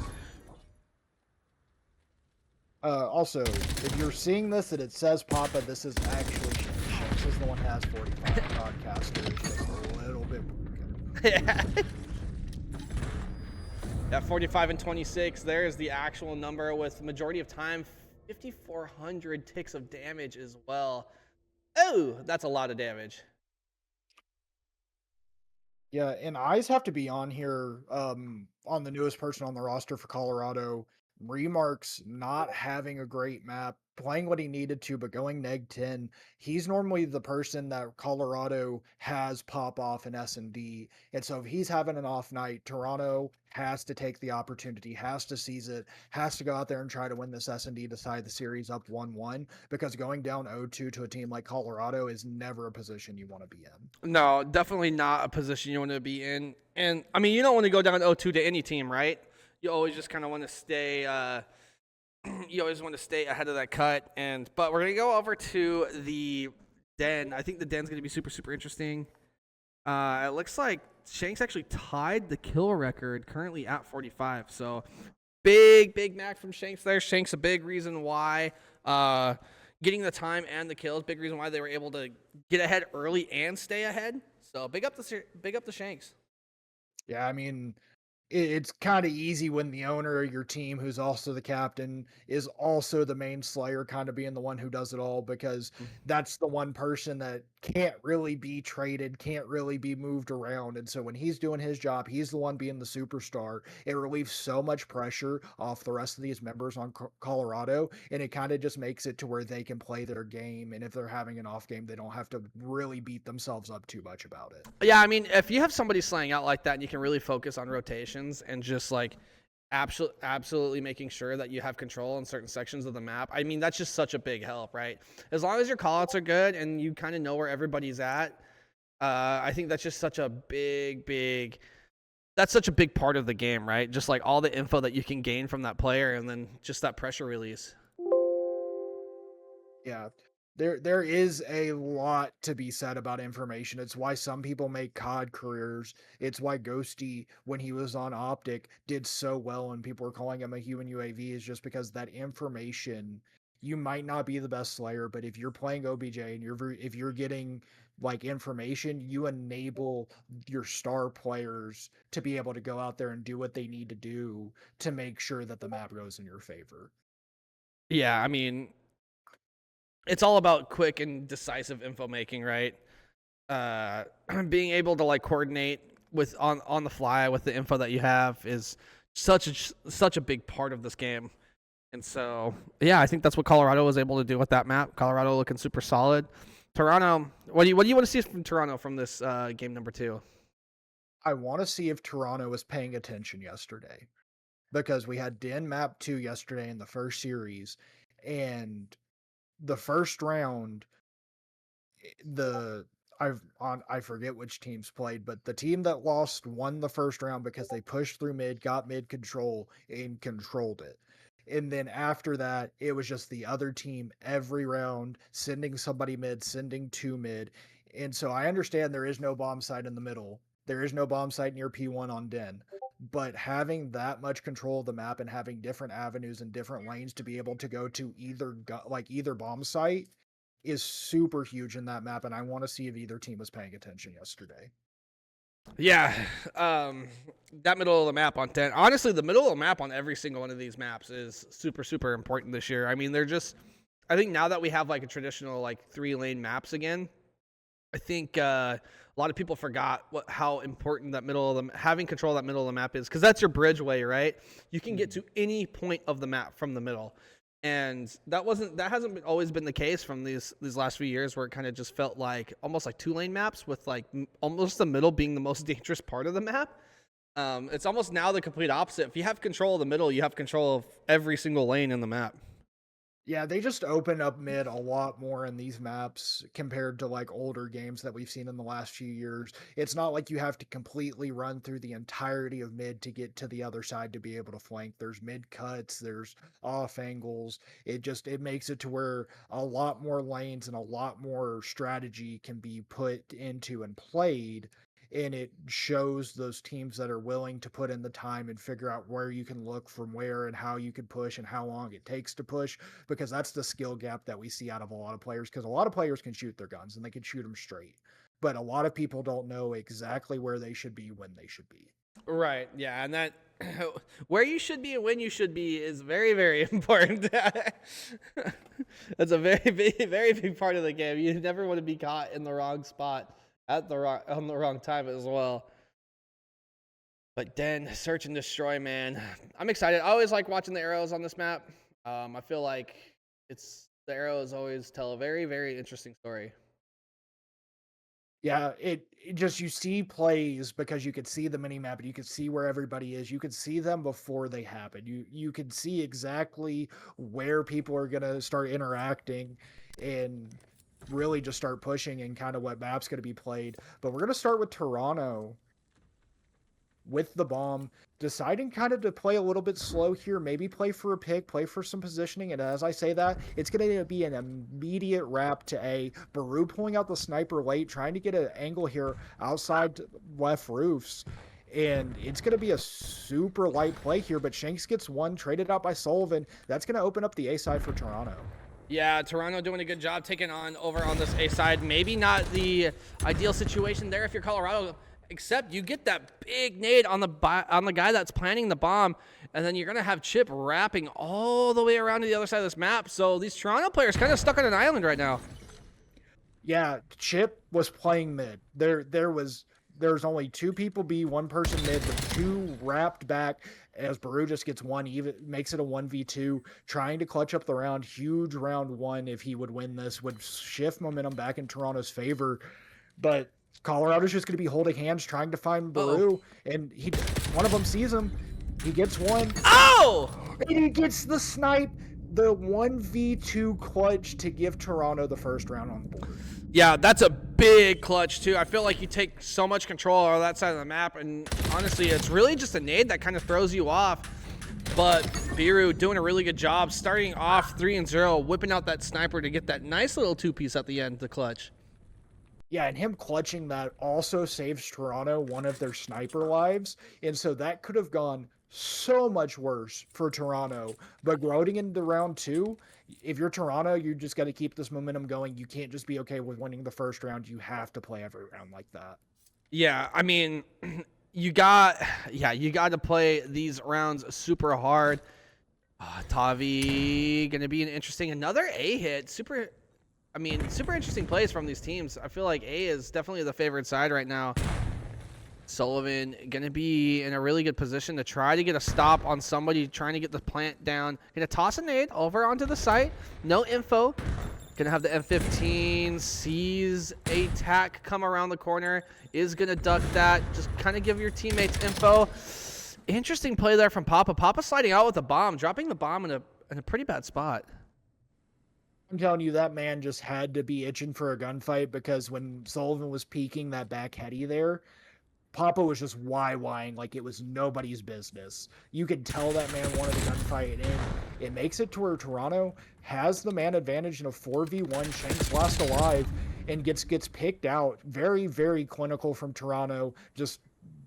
Also, if you're seeing this and it says Papa, this is actually Shanks. This is the one that has 45 broadcasters, just a little bit broken. Yeah. That 45 and 26, there's the actual number with majority of time, 5,400 ticks of damage as well. Oh, that's a lot of damage. Yeah, and eyes have to be on here on the newest person on the roster for Colorado. Remarks not having a great map, playing what he needed to, but going neg 10. He's normally the person that Colorado has pop off in S&D. And so if he's having an off night, Toronto has to take the opportunity, has to seize it, has to go out there and try to win this S&D to tie the series up 1-1, because going down 0-2 to a team like Colorado is never a position you want to be in. No, definitely not a position you want to be in. And I mean, you don't want to go down 0-2 to any team, right? You always just kind of want to stay. You always want to stay ahead of that cut. But we're gonna go over to the den. I think the den's gonna be super super interesting. It looks like Shanks actually tied the kill record currently at 45. So big Mac from Shanks there. Shanks a big reason why. Getting the time and the kills, big reason why they were able to get ahead early and stay ahead. So big up the Shanks. Yeah, I mean, it's kind of easy when the owner of your team, who's also the captain, is also the main slayer, kind of being the one who does it all, because that's the one person that can't really be traded, can't really be moved around. And so when he's doing his job, he's the one being the superstar. It relieves so much pressure off the rest of these members on Colorado, and it kind of just makes it to where they can play their game. And if they're having an off game, they don't have to really beat themselves up too much about it. Yeah, I mean, if you have somebody slaying out like that and you can really focus on rotations and just like absolutely making sure that you have control in certain sections of the map, I mean, that's just such a big help, right? As long as your callouts are good and you kind of know where everybody's at, I think that's just such a big that's such a big part of the game, right? Just like all the info that you can gain from that player and then just that pressure release. Yeah. There is a lot to be said about information. It's why some people make COD careers. It's why Ghosty, when he was on Optic, did so well and people were calling him a human UAV, is just because that information, you might not be the best slayer, but if you're playing OBJ and if you're getting like information, you enable your star players to be able to go out there and do what they need to do to make sure that the map goes in your favor. Yeah, I mean, it's all about quick and decisive info making, right? Uh, being able to like coordinate with on the fly with the info that you have is such a big part of this game. And so, yeah, I think that's what Colorado was able to do with that map. Colorado looking super solid. Toronto, what do you want to see from Toronto from this game number 2? I want to see if Toronto was paying attention yesterday, because we had Den Map 2 yesterday in the first series, and the first round, the I forget which teams played, but the team that lost won the first round because they pushed through mid, got mid control, and controlled it. And then after that, it was just the other team every round sending somebody mid, sending two mid. And so I understand there is no bomb site in the middle. There is no bomb site near P1 on Den. But having that much control of the map and having different avenues and different lanes to be able to go to either bomb site is super huge in that map, and I want to see if either team was paying attention yesterday. Yeah, that middle of the map on 10. Honestly, the middle of the map on every single one of these maps is super important this year. I mean, I think now that we have like a traditional like 3-lane maps again, I think a lot of people forgot how important that having control of that middle of the map is, because that's your bridgeway, right? You can get to any point of the map from the middle. And that hasn't always been the case from these last few years, where it kind of just felt like almost like 2-lane maps with like almost the middle being the most dangerous part of the map. It's almost now the complete opposite. If you have control of the middle, you have control of every single lane in the map. Yeah, they just open up mid a lot more in these maps compared to like older games that we've seen in the last few years. It's not like you have to completely run through the entirety of mid to get to the other side to be able to flank. There's mid cuts, there's off angles. It makes it to where a lot more lanes and a lot more strategy can be put into and played, and it shows those teams that are willing to put in the time and figure out where you can look from where and how you can push and how long it takes to push, because that's the skill gap that we see out of a lot of players, because a lot of players can shoot their guns and they can shoot them straight, but a lot of people don't know exactly where they should be when they should be. Right. Yeah, and that where you should be and when you should be is very important. That's a very big part of the game. You never want to be caught in the wrong spot on the wrong time as well. But Den, search and destroy, man. I'm excited. I always like watching the arrows on this map. I feel like the arrows always tell a very, very interesting story. Yeah, it just you see plays because you could see the mini map and you could see where everybody is. You could see them before they happen. You can see exactly where people are gonna start interacting and really just start pushing and kind of what map's gonna be played. But we're gonna start with Toronto with the bomb, deciding kind of to play a little bit slow here, maybe play for a pick, play for some positioning. And as I say that, it's going to be an immediate wrap to A. Baru pulling out the sniper late, trying to get an angle here outside left roofs. And it's going to be a super light play here, but Shanks gets one traded out by Sullivan. That's going to open up the A side for Toronto. Yeah, Toronto doing a good job taking on over on this A side. Maybe not the ideal situation there if you're Colorado. Except you get that big nade on the guy that's planting the bomb, and then you're going to have Chip wrapping all the way around to the other side of this map. So these Toronto players kind of stuck on an island right now. Yeah, Chip was playing mid. There's only two people B, one person mid, the two wrapped back as Baru just gets one, even makes it a 1v2, trying to clutch up the round. Huge round one if he would win this, would shift momentum back in Toronto's favor. But Colorado's just going to be holding hands, trying to find Baru, and one of them sees him. He gets one. Oh! And he gets the snipe, the 1v2 clutch to give Toronto the first round on the board. Yeah, that's a big clutch, too. I feel like you take so much control on that side of the map, and honestly, it's really just a nade that kind of throws you off. But Biru doing a really good job, starting off 3-0, whipping out that sniper to get that nice little two-piece at the end, the clutch. Yeah, and him clutching that also saves Toronto one of their sniper lives. And so that could have gone so much worse for Toronto. But going into round two, if you're Toronto, you just got to keep this momentum going. You can't just be okay with winning the first round. You have to play every round like that. Yeah, I mean, you got to play these rounds super hard. Tavi going to be another A hit. Super interesting plays from these teams. I feel like A is definitely the favorite side right now. Sullivan going to be in a really good position to try to get a stop on somebody trying to get the plant down. Going to toss a nade over onto the site. No info. Going to have the M15. Sees a tack come around the corner. Is going to duck that. Just kind of give your teammates info. Interesting play there from Papa. Papa sliding out with the bomb. Dropping the bomb in a pretty bad spot. I'm telling you, that man just had to be itching for a gunfight because when Sullivan was peeking that back heady there, Papa was just YYing like it was nobody's business. You could tell that man wanted a gunfight, and it makes it to where Toronto has the man advantage in a 4v1. Shanks last alive and gets picked out. Very, very clinical from Toronto, just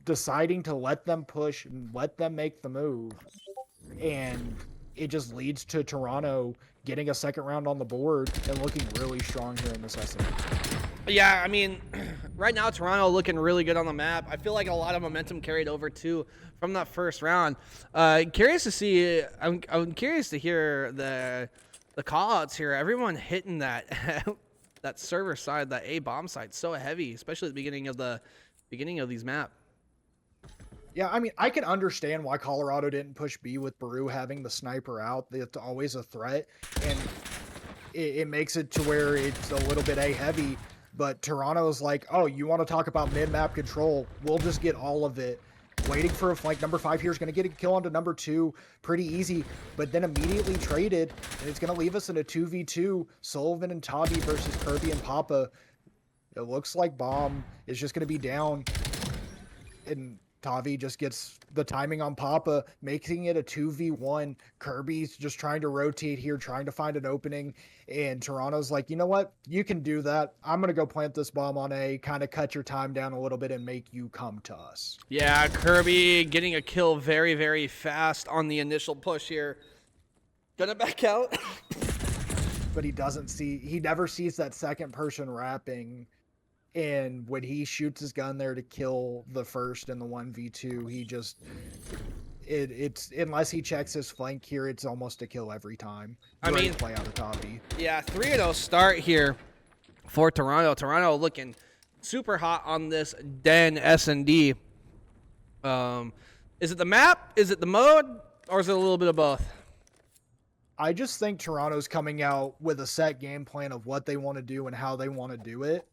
deciding to let them push and let them make the move. And it just leads to Toronto getting a second round on the board and looking really strong here in this SM. Yeah, I mean, right now Toronto looking really good on the map. I feel like a lot of momentum carried over too from that first round. Curious to see. I'm curious to hear the call-outs here. Everyone hitting that that server side, that A bomb side, so heavy, especially at the beginning of these map. Yeah, I mean, I can understand why Colorado didn't push B with Baru having the sniper out. It's always a threat, and it makes it to where it's a little bit A heavy. But Toronto's like, oh, you want to talk about mid-map control? We'll just get all of it. Waiting for a flank. Number 5 here is going to get a kill onto number 2. Pretty easy, but then immediately traded, and it's going to leave us in a 2v2. Sullivan and Tavi versus Kirby and Papa. It looks like Bomb is just going to be down, and Tavi just gets the timing on Papa, making it a 2v1. Kirby's just trying to rotate here, trying to find an opening. And Toronto's like, you know what? You can do that. I'm going to go plant this bomb on A, kind of cut your time down a little bit and make you come to us. Yeah, Kirby getting a kill very, very fast on the initial push here. Gonna back out. But he never sees that second person wrapping. And when he shoots his gun there to kill the first in the 1v2, he just it's unless he checks his flank here, it's almost a kill every time. Great play out of Tavi. Yeah, 3-0 start here for Toronto. Toronto looking super hot on this Den S&D. Is it the map? Is it the mode? Or is it a little bit of both? I just think Toronto's coming out with a set game plan of what they want to do and how they want to do it.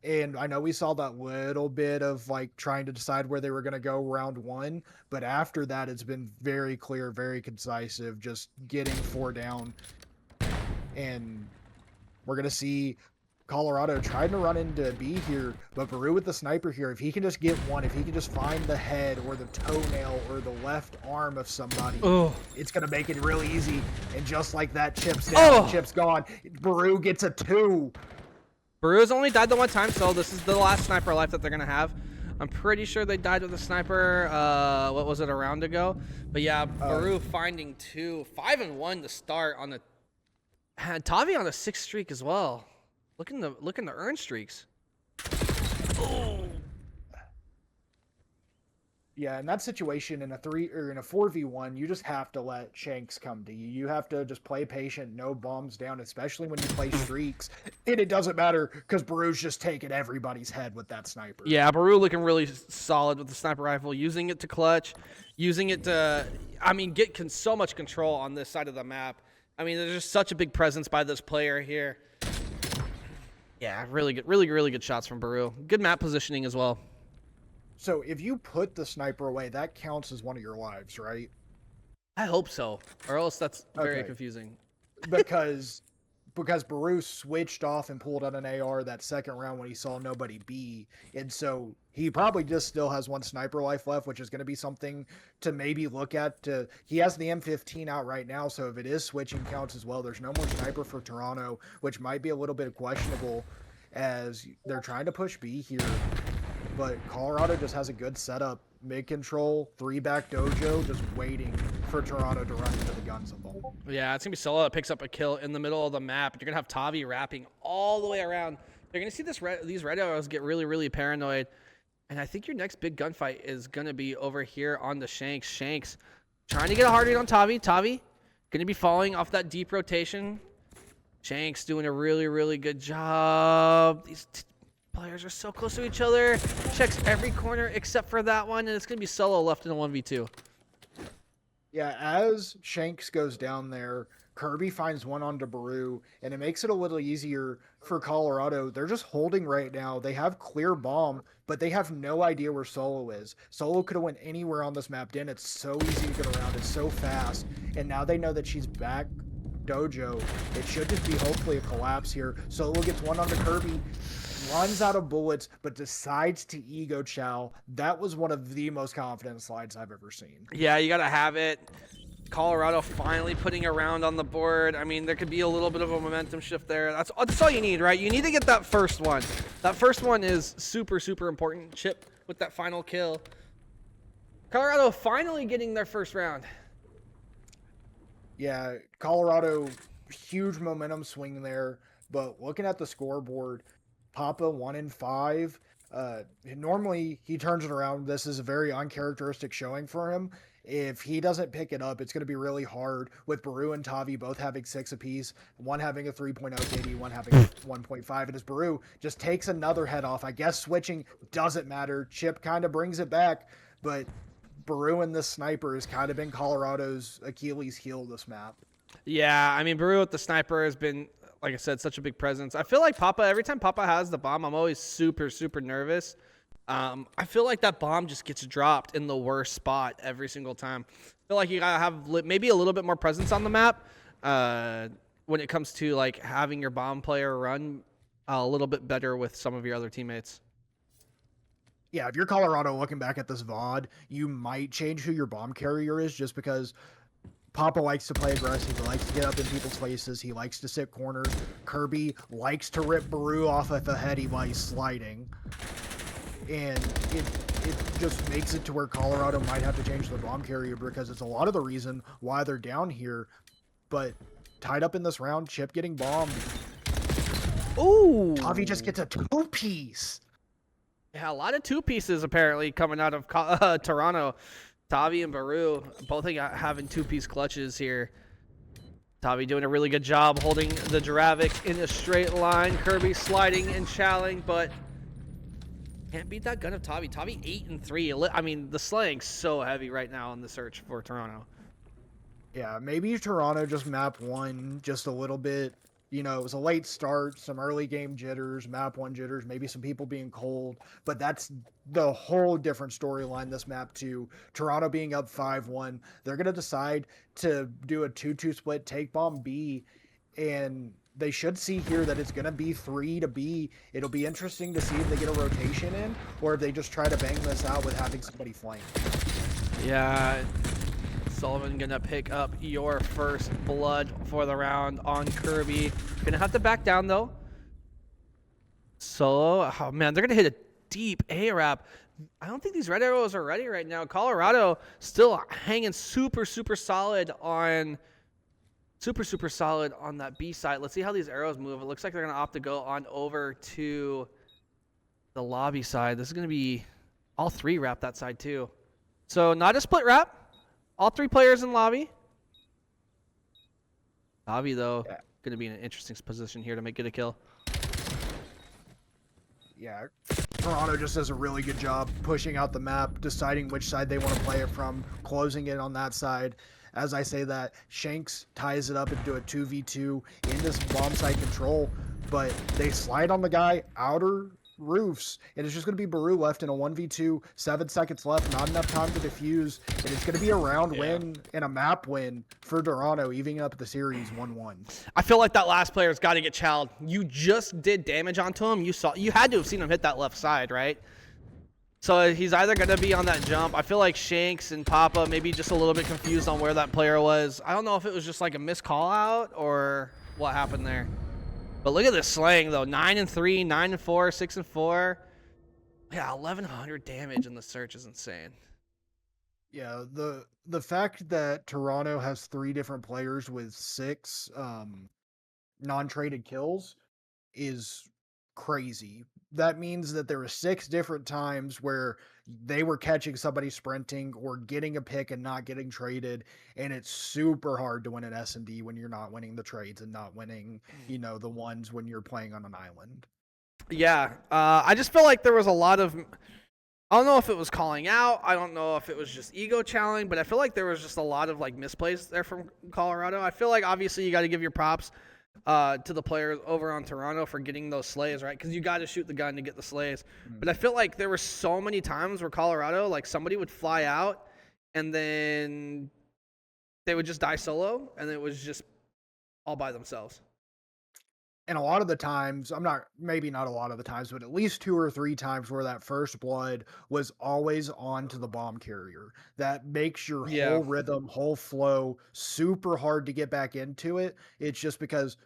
And I know we saw that little bit of like trying to decide where they were going to go round one, but after that, it's been very clear, very concise, just getting 4 down. And we're going to see Colorado trying to run into B here, but Baru with the sniper here, if he can just get one, if he can just find the head or the toenail or the left arm of somebody, it's going to make it really easy. And just like that, Chip's down, Chip's gone. Baru gets a 2. Baru's only died the one time, so this is the last sniper life that they're going to have. I'm pretty sure they died with a sniper, what was it, a round ago? But yeah, Baru finding 2. 5 and 1 to start on the... And Tavi on a 6 streak as well. Look in the earn streaks. Yeah, in that situation, in a 4v1, you just have to let Shanks come to you. You have to just play patient, no bombs down, especially when you play streaks. And it doesn't matter because Baru's just taking everybody's head with that sniper. Yeah, Baru looking really solid with the sniper rifle, using it to clutch, using it to, get so much control on this side of the map. There's just such a big presence by this player here. Yeah, really good shots from Baru. Good map positioning as well. So if you put the sniper away, that counts as one of your lives, right? I hope so, or else that's very confusing. Because Baru switched off and pulled out an AR that second round when he saw nobody B, and so he probably just still has 1 sniper life left, which is going to be something to maybe look at. He has the M15 out right now, so if it is switching counts as well, there's no more sniper for Toronto, which might be a little bit questionable as they're trying to push B here. But Colorado just has a good setup. Mid-control, 3-back dojo, just waiting for Toronto to run into the guns of them. Yeah, it's going to be Solo that picks up a kill in the middle of the map. You're going to have Tavi wrapping all the way around. You're going to see these red arrows get really paranoid. And I think your next big gunfight is going to be over here on the Shanks. Shanks trying to get a hard hit on Tavi. Tavi going to be falling off that deep rotation. Shanks doing a really good job. These players are so close to each other. Checks every corner except for that one, and it's going to be Solo left in a 1v2. Yeah, as Shanks goes down there, Kirby finds one onto Baru, and it makes it a little easier for Colorado. They're just holding right now. They have clear bomb, but they have no idea where Solo is. Solo could have went anywhere on this map. Dan, it's so easy to get around. It's so fast. And now they know that she's back dojo. It should just be hopefully a collapse here. Solo gets one onto Kirby, runs out of bullets, but decides to ego chow. That was one of the most confident slides I've ever seen. Yeah, you got to have it. Colorado finally putting a round on the board. There could be a little bit of a momentum shift there. That's all you need, right? You need to get that first one. That first one is super important. Chip with that final kill. Colorado finally getting their first round. Yeah, Colorado, huge momentum swing there. But looking at the scoreboard, Papa 1 in 5. Normally he turns it around. This is a very uncharacteristic showing for him. If he doesn't pick it up, it's going to be really hard with Baru and Tavi both having 6 apiece, one having a 3.0 KD, one having 1.5. And as Baru just takes another head off, I guess switching doesn't matter. Chip kind of brings it back, but Baru and this sniper has kind of been Colorado's Achilles heel this map. Yeah, Baru with the sniper has been, like I said, such a big presence. I feel like Papa, every time Papa has the bomb, I'm always super nervous. I feel like that bomb just gets dropped in the worst spot every single time. I feel like you gotta have maybe a little bit more presence on the map when it comes to like having your bomb player run a little bit better with some of your other teammates. Yeah, if you're Colorado looking back at this VOD, you might change who your bomb carrier is just because Papa likes to play aggressive. He likes to get up in people's faces. He likes to sit corners. Kirby likes to rip Baru off at the head while he's sliding. And it just makes it to where Colorado might have to change the bomb carrier because it's a lot of the reason why they're down here. But tied up in this round, Chip getting bombed. Ooh! Tavi just gets a 2-piece. Yeah, a lot of 2-pieces apparently coming out of Toronto. Tavi and Baru both having 2-piece clutches here. Tavi doing a really good job holding the Dravic in a straight line. Kirby sliding and chowing, but Can't beat that gun of Tavi. Tavi 8-3. I mean, the slang's so heavy right now in the search for Toronto. Yeah, maybe Toronto just map one just a little bit. You know, it was a late start, some early game jitters, map one jitters, maybe some people being cold, but that's the whole different storyline this map too. Toronto being up 5-1. They're going to decide to do a 2-2 split, take bomb B, and they should see here that it's going to be 3 to B. It'll be interesting to see if they get a rotation in or if they just try to bang this out with having somebody flank. Yeah. Sullivan gonna pick up your first blood for the round on Kirby. Gonna have to back down though. Solo, oh man, they're gonna hit a deep A-Rap. I don't think these red arrows are ready right now. Colorado still hanging super solid on that B side. Let's see how these arrows move. It looks like they're gonna opt to go on over to the lobby side. This is gonna be all 3 wrap that side too. So not a split wrap. All 3 players in lobby. Lobby, though, going to be in an interesting position here to get a kill. Yeah, Toronto just does a really good job pushing out the map, deciding which side they want to play it from, closing it on that side. As I say that, Shanks ties it up into a 2v2 in this bomb site control, but they slide on the guy outer roofs, and it's just going to be Baru left in a 1v2, 7 seconds left, not enough time to defuse, and it's going to be a round win and a map win for Toronto, evening up the series 1-1. I feel like that last player's got to get chowed. You just did damage onto him. You had to have seen him hit that left side, right? So he's either going to be on that jump. I feel like Shanks and Papa maybe just a little bit confused on where that player was. I don't know if it was just like a missed call out or what happened there. But look at this slang, though. 9-3, 9-4, 6-4. Yeah, 1,100 damage in the search is insane. Yeah, the fact that Toronto has 3 different players with 6 non-traded kills is crazy. That means that there were 6 different times where they were catching somebody sprinting or getting a pick and not getting traded, and it's super hard to win an S&D when you're not winning the trades and not winning, you know, the ones when you're playing on an island. Yeah, I just feel like there was a lot of, I don't know if it was calling out, I don't know if it was just ego challenging, but I feel like there was just a lot of like misplays there from Colorado. I feel like obviously you got to give your props to the players over on Toronto for getting those slays, right? Because you got to shoot the gun to get the slays. But I feel like there were so many times where Colorado, like somebody would fly out and then they would just die solo, and it was just all by themselves. And a lot of the times, maybe not a lot of the times, but at least 2 or 3 times where that first blood was always onto the bomb carrier. That makes your whole rhythm, whole flow super hard to get back into it. It's just because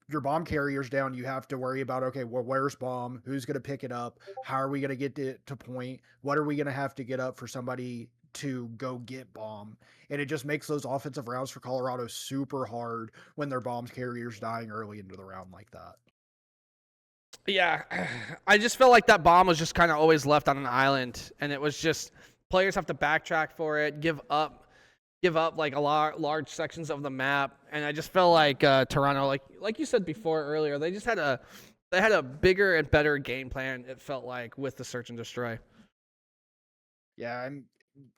your bomb carrier's down, you have to worry about, okay, well, where's bomb? Who's going to pick it up? How are we going to get it to point? What are we going to have to get up for somebody to go get bomb? And it just makes those offensive rounds for Colorado super hard when their bomb carrier's dying early into the round like that. Yeah, I just felt like that bomb was just kind of always left on an island, and it was just players have to backtrack for it, give up like a large sections of the map, and I just felt like Toronto, like you said before earlier, they had a bigger and better game plan. It felt like with the search and destroy. Yeah, and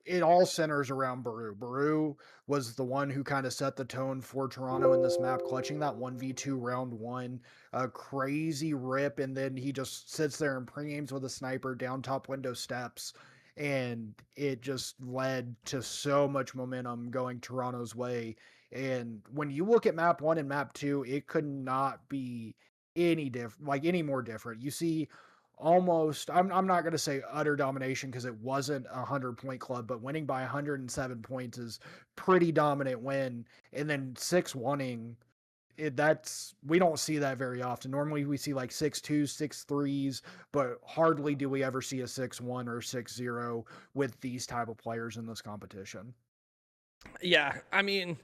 it all centers around Baru. Baru was the one who kind of set the tone for Toronto in this map, clutching that 1v2 round 1, a crazy rip, and then he just sits there and pre-aims with a sniper down top window steps, and it just led to so much momentum going Toronto's way. And when you look at map 1 and map 2, it could not be any more different. You see almost, I'm not going to say utter domination because it wasn't a 100-point club, but winning by 107 points is pretty dominant win. And then 6-1ing, we don't see that very often. Normally we see like 6-2, 6-3s, but hardly do we ever see a 6-1 or 6-0 with these type of players in this competition. Yeah, I mean,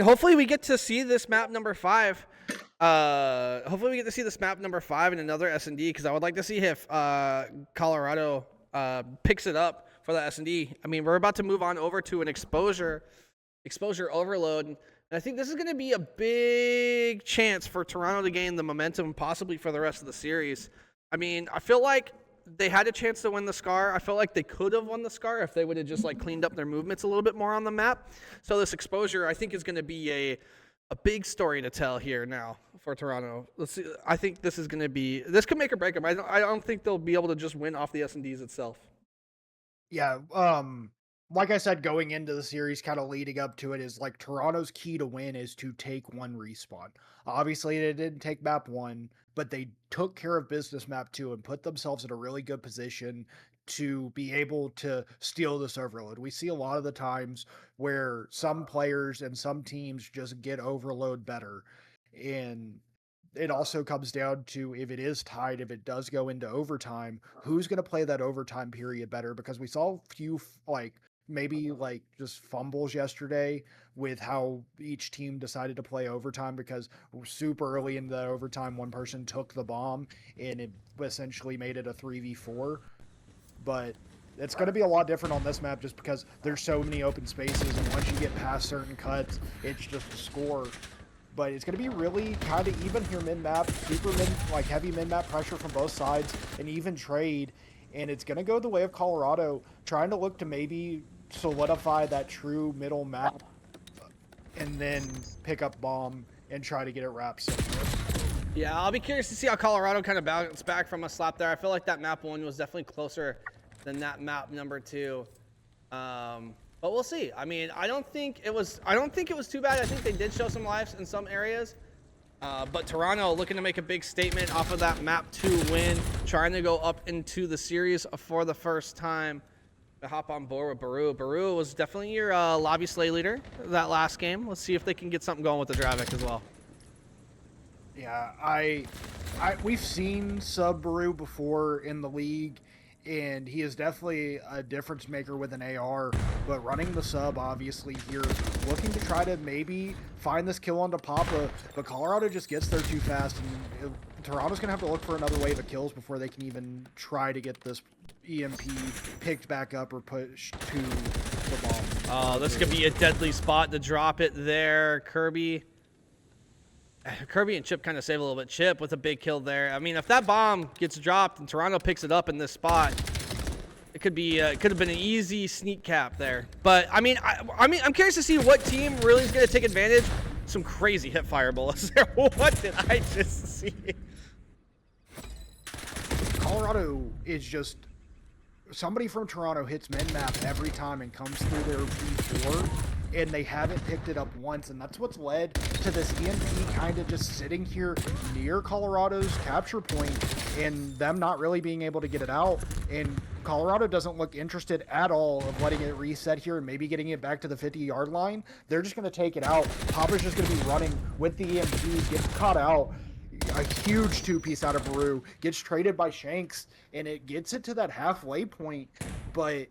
hopefully we get to see this map number 5. Hopefully we get to see this map number 5 in another S&D, because I would like to see if Colorado picks it up for the S&D. I mean, we're about to move on over to an exposure overload, and I think this is going to be a big chance for Toronto to gain the momentum possibly for the rest of the series. I mean, I feel like they had a chance to win the Scar. I felt like they could have won the Scar if they would have just like cleaned up their movements a little bit more on the map. So this exposure, I think, is going to be a big story to tell here now for Toronto. Let's see. I think this is going to be, this could make or break them. I don't think they'll be able to just win off the S&Ds itself. Yeah, like I said, going into the series, kind of leading up to it, is like Toronto's key to win is to take one respawn. Obviously, they didn't take map 1, but they took care of business map 2 and put themselves in a really good position to be able to steal this overload. We see a lot of the times where some players and some teams just get overload better. And it also comes down to, if it is tied, if it does go into overtime, who's going to play that overtime period better? Because we saw a few maybe just fumbles yesterday with how each team decided to play overtime, because super early in the overtime, one person took the bomb and it essentially made it a 3v4. But it's going to be a lot different on this map just because there's so many open spaces, and once you get past certain cuts, it's just a score. But it's going to be really kind of even here mid-map, super mid, heavy mid-map pressure from both sides, and even trade. And it's going to go the way of Colorado, trying to look to maybe solidify that true middle map and then pick up bomb and try to get it wrapped somewhere. Yeah, I'll be curious to see how Colorado kind of bounced back from a slap there. I feel like that map 1 was definitely closer than that map number 2. But we'll see. I mean, I don't think it was too bad. I think they did show some lives in some areas. But Toronto looking to make a big statement off of that map 2 win, trying to go up into the series for the first time. To hop on board with Baru. Baru was definitely your lobby slay leader that last game. Let's see if they can get something going with the Dravik as well. Yeah, we've seen sub Baru before in the league, and he is definitely a difference maker with an AR, but running the sub obviously here, looking to try to maybe find this kill onto Papa, but Colorado just gets there too fast, and Toronto's going to have to look for another wave of kills before they can even try to get this EMP picked back up or pushed to the bomb. Oh, this could be a deadly spot to drop it there. Kirby and Chip kind of save a little bit. Chip with a big kill there. I mean, if that bomb gets dropped and Toronto picks it up in this spot, it could have been an easy sneak cap there. But I mean, I'm curious to see what team really is going to take advantage. Some crazy hip fire bullets there. What did I just see? Colorado is just, somebody from Toronto hits min-map every time and comes through their P4, and they haven't picked it up once, and that's what's led to this EMP kind of just sitting here near Colorado's capture point and them not really being able to get it out. And Colorado doesn't look interested at all of letting it reset here and maybe getting it back to the 50-yard line. They're just going to take it out. Papa's just going to be running with the EMP, gets caught out. A huge two-piece out of Baru, gets traded by Shanks, and it gets it to that halfway point. But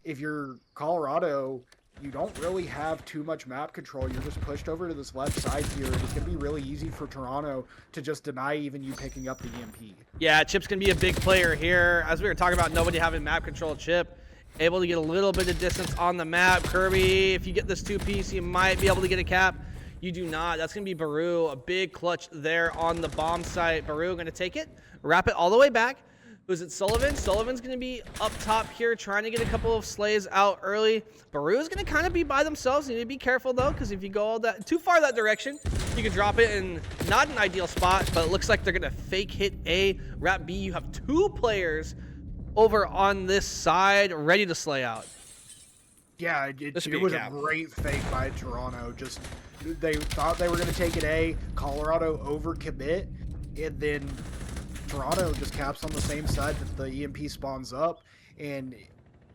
if you're Colorado, you don't really have too much map control. You're just pushed over to this left side here. It's going to be really easy for Toronto to just deny even you picking up the EMP. Yeah, Chip's going to be a big player here. As we were talking about nobody having map control, Chip able to get a little bit of distance on the map. Kirby, if you get this two-piece, you might be able to get a cap. You do not. That's going to be Baru. A big clutch there on the bomb site. Baru going to take it, wrap it all the way back. Who's it? Sullivan? Sullivan's going to be up top here trying to get a couple of slays out early. Baru is going to kind of be by themselves. You need to be careful, though, because if you go all that too far that direction, you can drop it in not an ideal spot, but it looks like they're going to fake hit A, wrap B. You have two players over on this side ready to slay out. Yeah, it was a great fake by Toronto. Just they thought they were going to take it A, Colorado overcommit, and then Toronto just caps on the same side that the EMP spawns up. And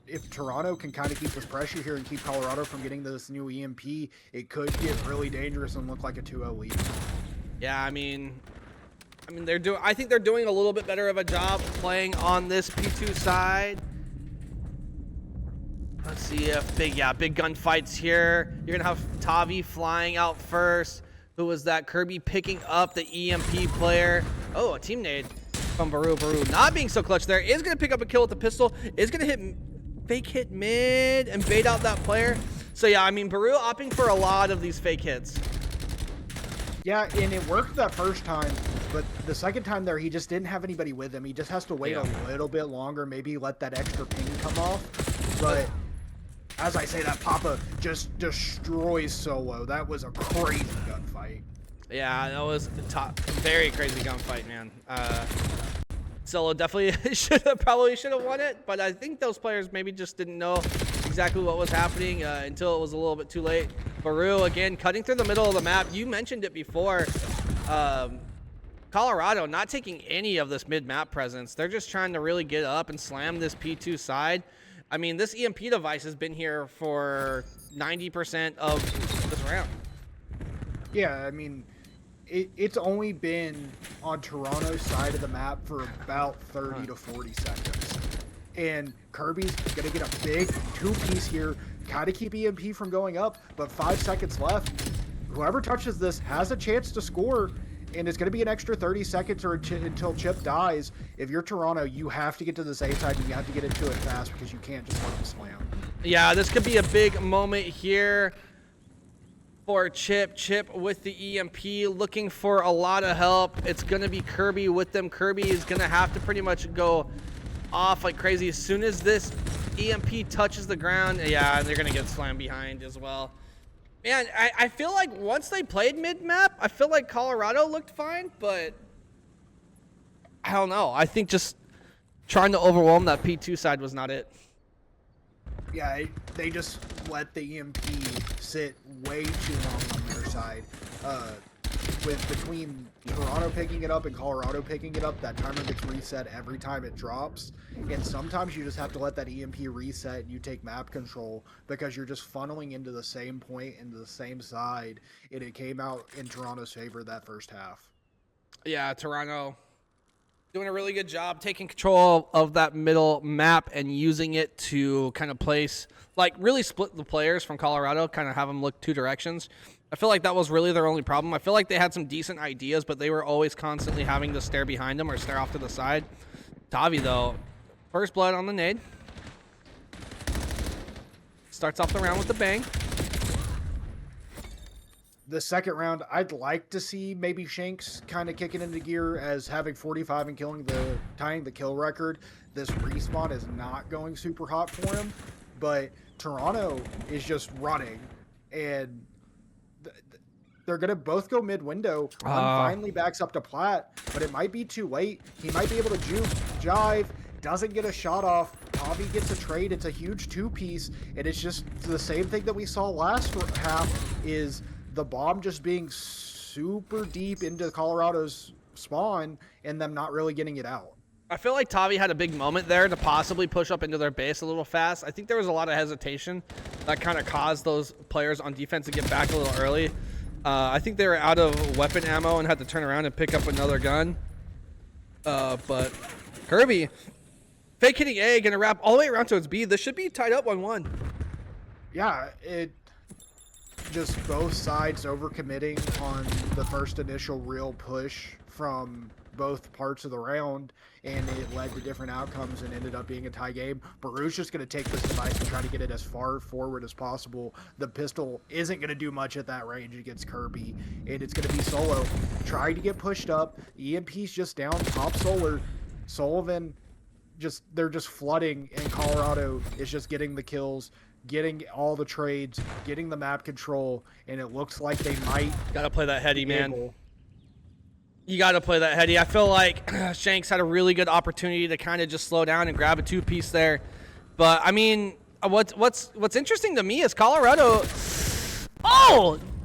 if Toronto can kind of keep this pressure here and keep Colorado from getting this new EMP, it could get really dangerous and look like a 2-0 lead. Yeah, I mean I think they're doing a little bit better of a job playing on this P2 side. Let's see if big gunfights here. You're gonna have Tavi flying out first. Who was that? Kirby picking up the EMP player. Oh, a team nade from Baru. Baru not being so clutch there. Is gonna pick up a kill with the pistol. Is gonna fake hit mid and bait out that player. So yeah, I mean Baru opting for a lot of these fake hits. Yeah, and it worked that first time. But the second time there, he just didn't have anybody with him. He just has to wait a little bit longer, maybe let that extra ping come off. But as I say that, Papa just destroys Solo. That was a crazy gunfight. Yeah, that was a very crazy gunfight, man. Solo definitely probably should have won it, but I think those players maybe just didn't know exactly what was happening until it was a little bit too late. Baru, again, cutting through the middle of the map. You mentioned it before. Colorado not taking any of this mid-map presence. They're just trying to really get up and slam this P2 side. I mean, this EMP device has been here for 90% of this round. Yeah, I mean, it's only been on Toronto's side of the map for about 30 to 40 seconds. And Kirby's going to get a big two-piece here, kind of keep EMP from going up, but 5 seconds left. Whoever touches this has a chance to score, and it's going to be an extra 30 seconds or until Chip dies. If you're Toronto, you have to get to this A side, and you have to get into it fast because you can't just let them slam. Yeah, this could be a big moment here for Chip. Chip with the EMP, looking for a lot of help. It's going to be Kirby with them. Kirby is going to have to pretty much go off like crazy as soon as this EMP touches the ground. Yeah, they're going to get slammed behind as well. Man, I feel like once they played mid-map, I feel like Colorado looked fine, but I don't know. I think just trying to overwhelm that P2 side was not it. Yeah, they just let the EMP sit way too long on their side. With between Toronto picking it up and Colorado picking it up, that timer gets reset every time it drops. And sometimes you just have to let that EMP reset and you take map control because you're just funneling into the same point, into the same side. And it came out in Toronto's favor that first half. Yeah, Toronto doing a really good job taking control of that middle map and using it to kind of place, like really split the players from Colorado, kind of have them look two directions. I feel like that was really their only problem. I feel like they had some decent ideas, but they were always constantly having to stare behind them or stare off to the side. Tavi, though, first blood on the nade. Starts off the round with a bang. The second round, I'd like to see maybe Shanks kind of kicking into gear as having 45 and tying the kill record. This respawn is not going super hot for him, but Toronto is just running, and they're going to both go mid-window. One finally backs up to Platt, but it might be too late. He might be able to jive, doesn't get a shot off. Tavi gets a trade. It's a huge two-piece, and it's just the same thing that we saw last half is the bomb just being super deep into Colorado's spawn and them not really getting it out. I feel like Tavi had a big moment there to possibly push up into their base a little fast. I think there was a lot of hesitation that kind of caused those players on defense to get back a little early. I think they were out of weapon ammo and had to turn around and pick up another gun. But Kirby, fake hitting A, gonna wrap all the way around towards B. This should be tied up 1-1. Yeah, it just both sides overcommitting on the first initial real push from both parts of the round, and it led to different outcomes and ended up being a tie game. Baru's just going to take this device and try to get it as far forward as possible. The pistol isn't going to do much at that range against Kirby, and it's going to be Solo trying to get pushed up. EMP's just down top solar. Sullivan, they're just flooding, and Colorado is just getting the kills, getting all the trades, getting the map control, and it looks like they might. Gotta play that heady, man. You got to play that heady. I feel like Shanks had a really good opportunity to kind of just slow down and grab a two-piece there. But, I mean, what's interesting to me is Colorado,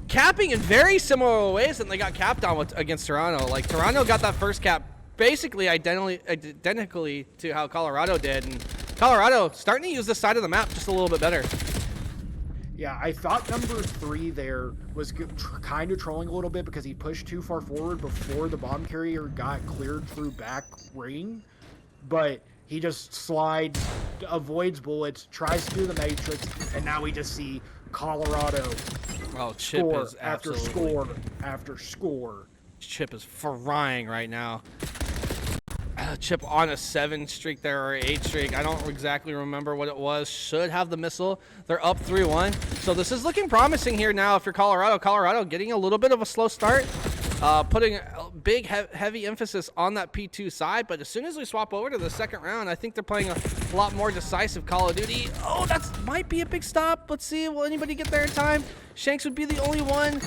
capping in very similar ways than they got capped on against Toronto. Like, Toronto got that first cap basically identically to how Colorado did. And Colorado starting to use this side of the map just a little bit better. Yeah, I thought number 3 there was kind of trolling a little bit because he pushed too far forward before the bomb carrier got cleared through back ring. But he just slides, avoids bullets, tries to do the matrix, and now we just see Colorado Chip score is after score after score. Chip is frying right now. Chip on a 7 streak there, or 8 streak. I don't exactly remember what it was. Should have the missile. They're up 3-1. So this is looking promising here now if you're Colorado. Colorado getting a little bit of a slow start. putting a big, heavy emphasis on that P2 side. But as soon as we swap over to the second round, I think they're playing a lot more decisive Call of Duty. Oh, that might be a big stop. Let's see. Will anybody get there in time? Shanks would be the only one.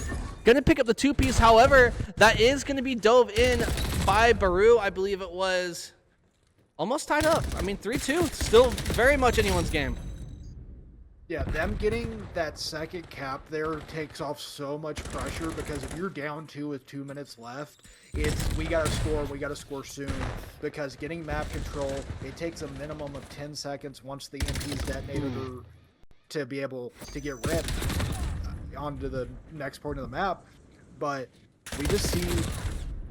Going to pick up the 2-piece. However, that is going to be dove in by Baru. I believe it was almost tied up. I mean, 3-2. Still very much anyone's game. Yeah, them getting that second cap there takes off so much pressure, because if you're down 2 with 2 minutes left, it's we gotta score soon, because getting map control, it takes a minimum of 10 seconds once the EMP is detonated to be able to get ripped onto the next point of the map. But we just see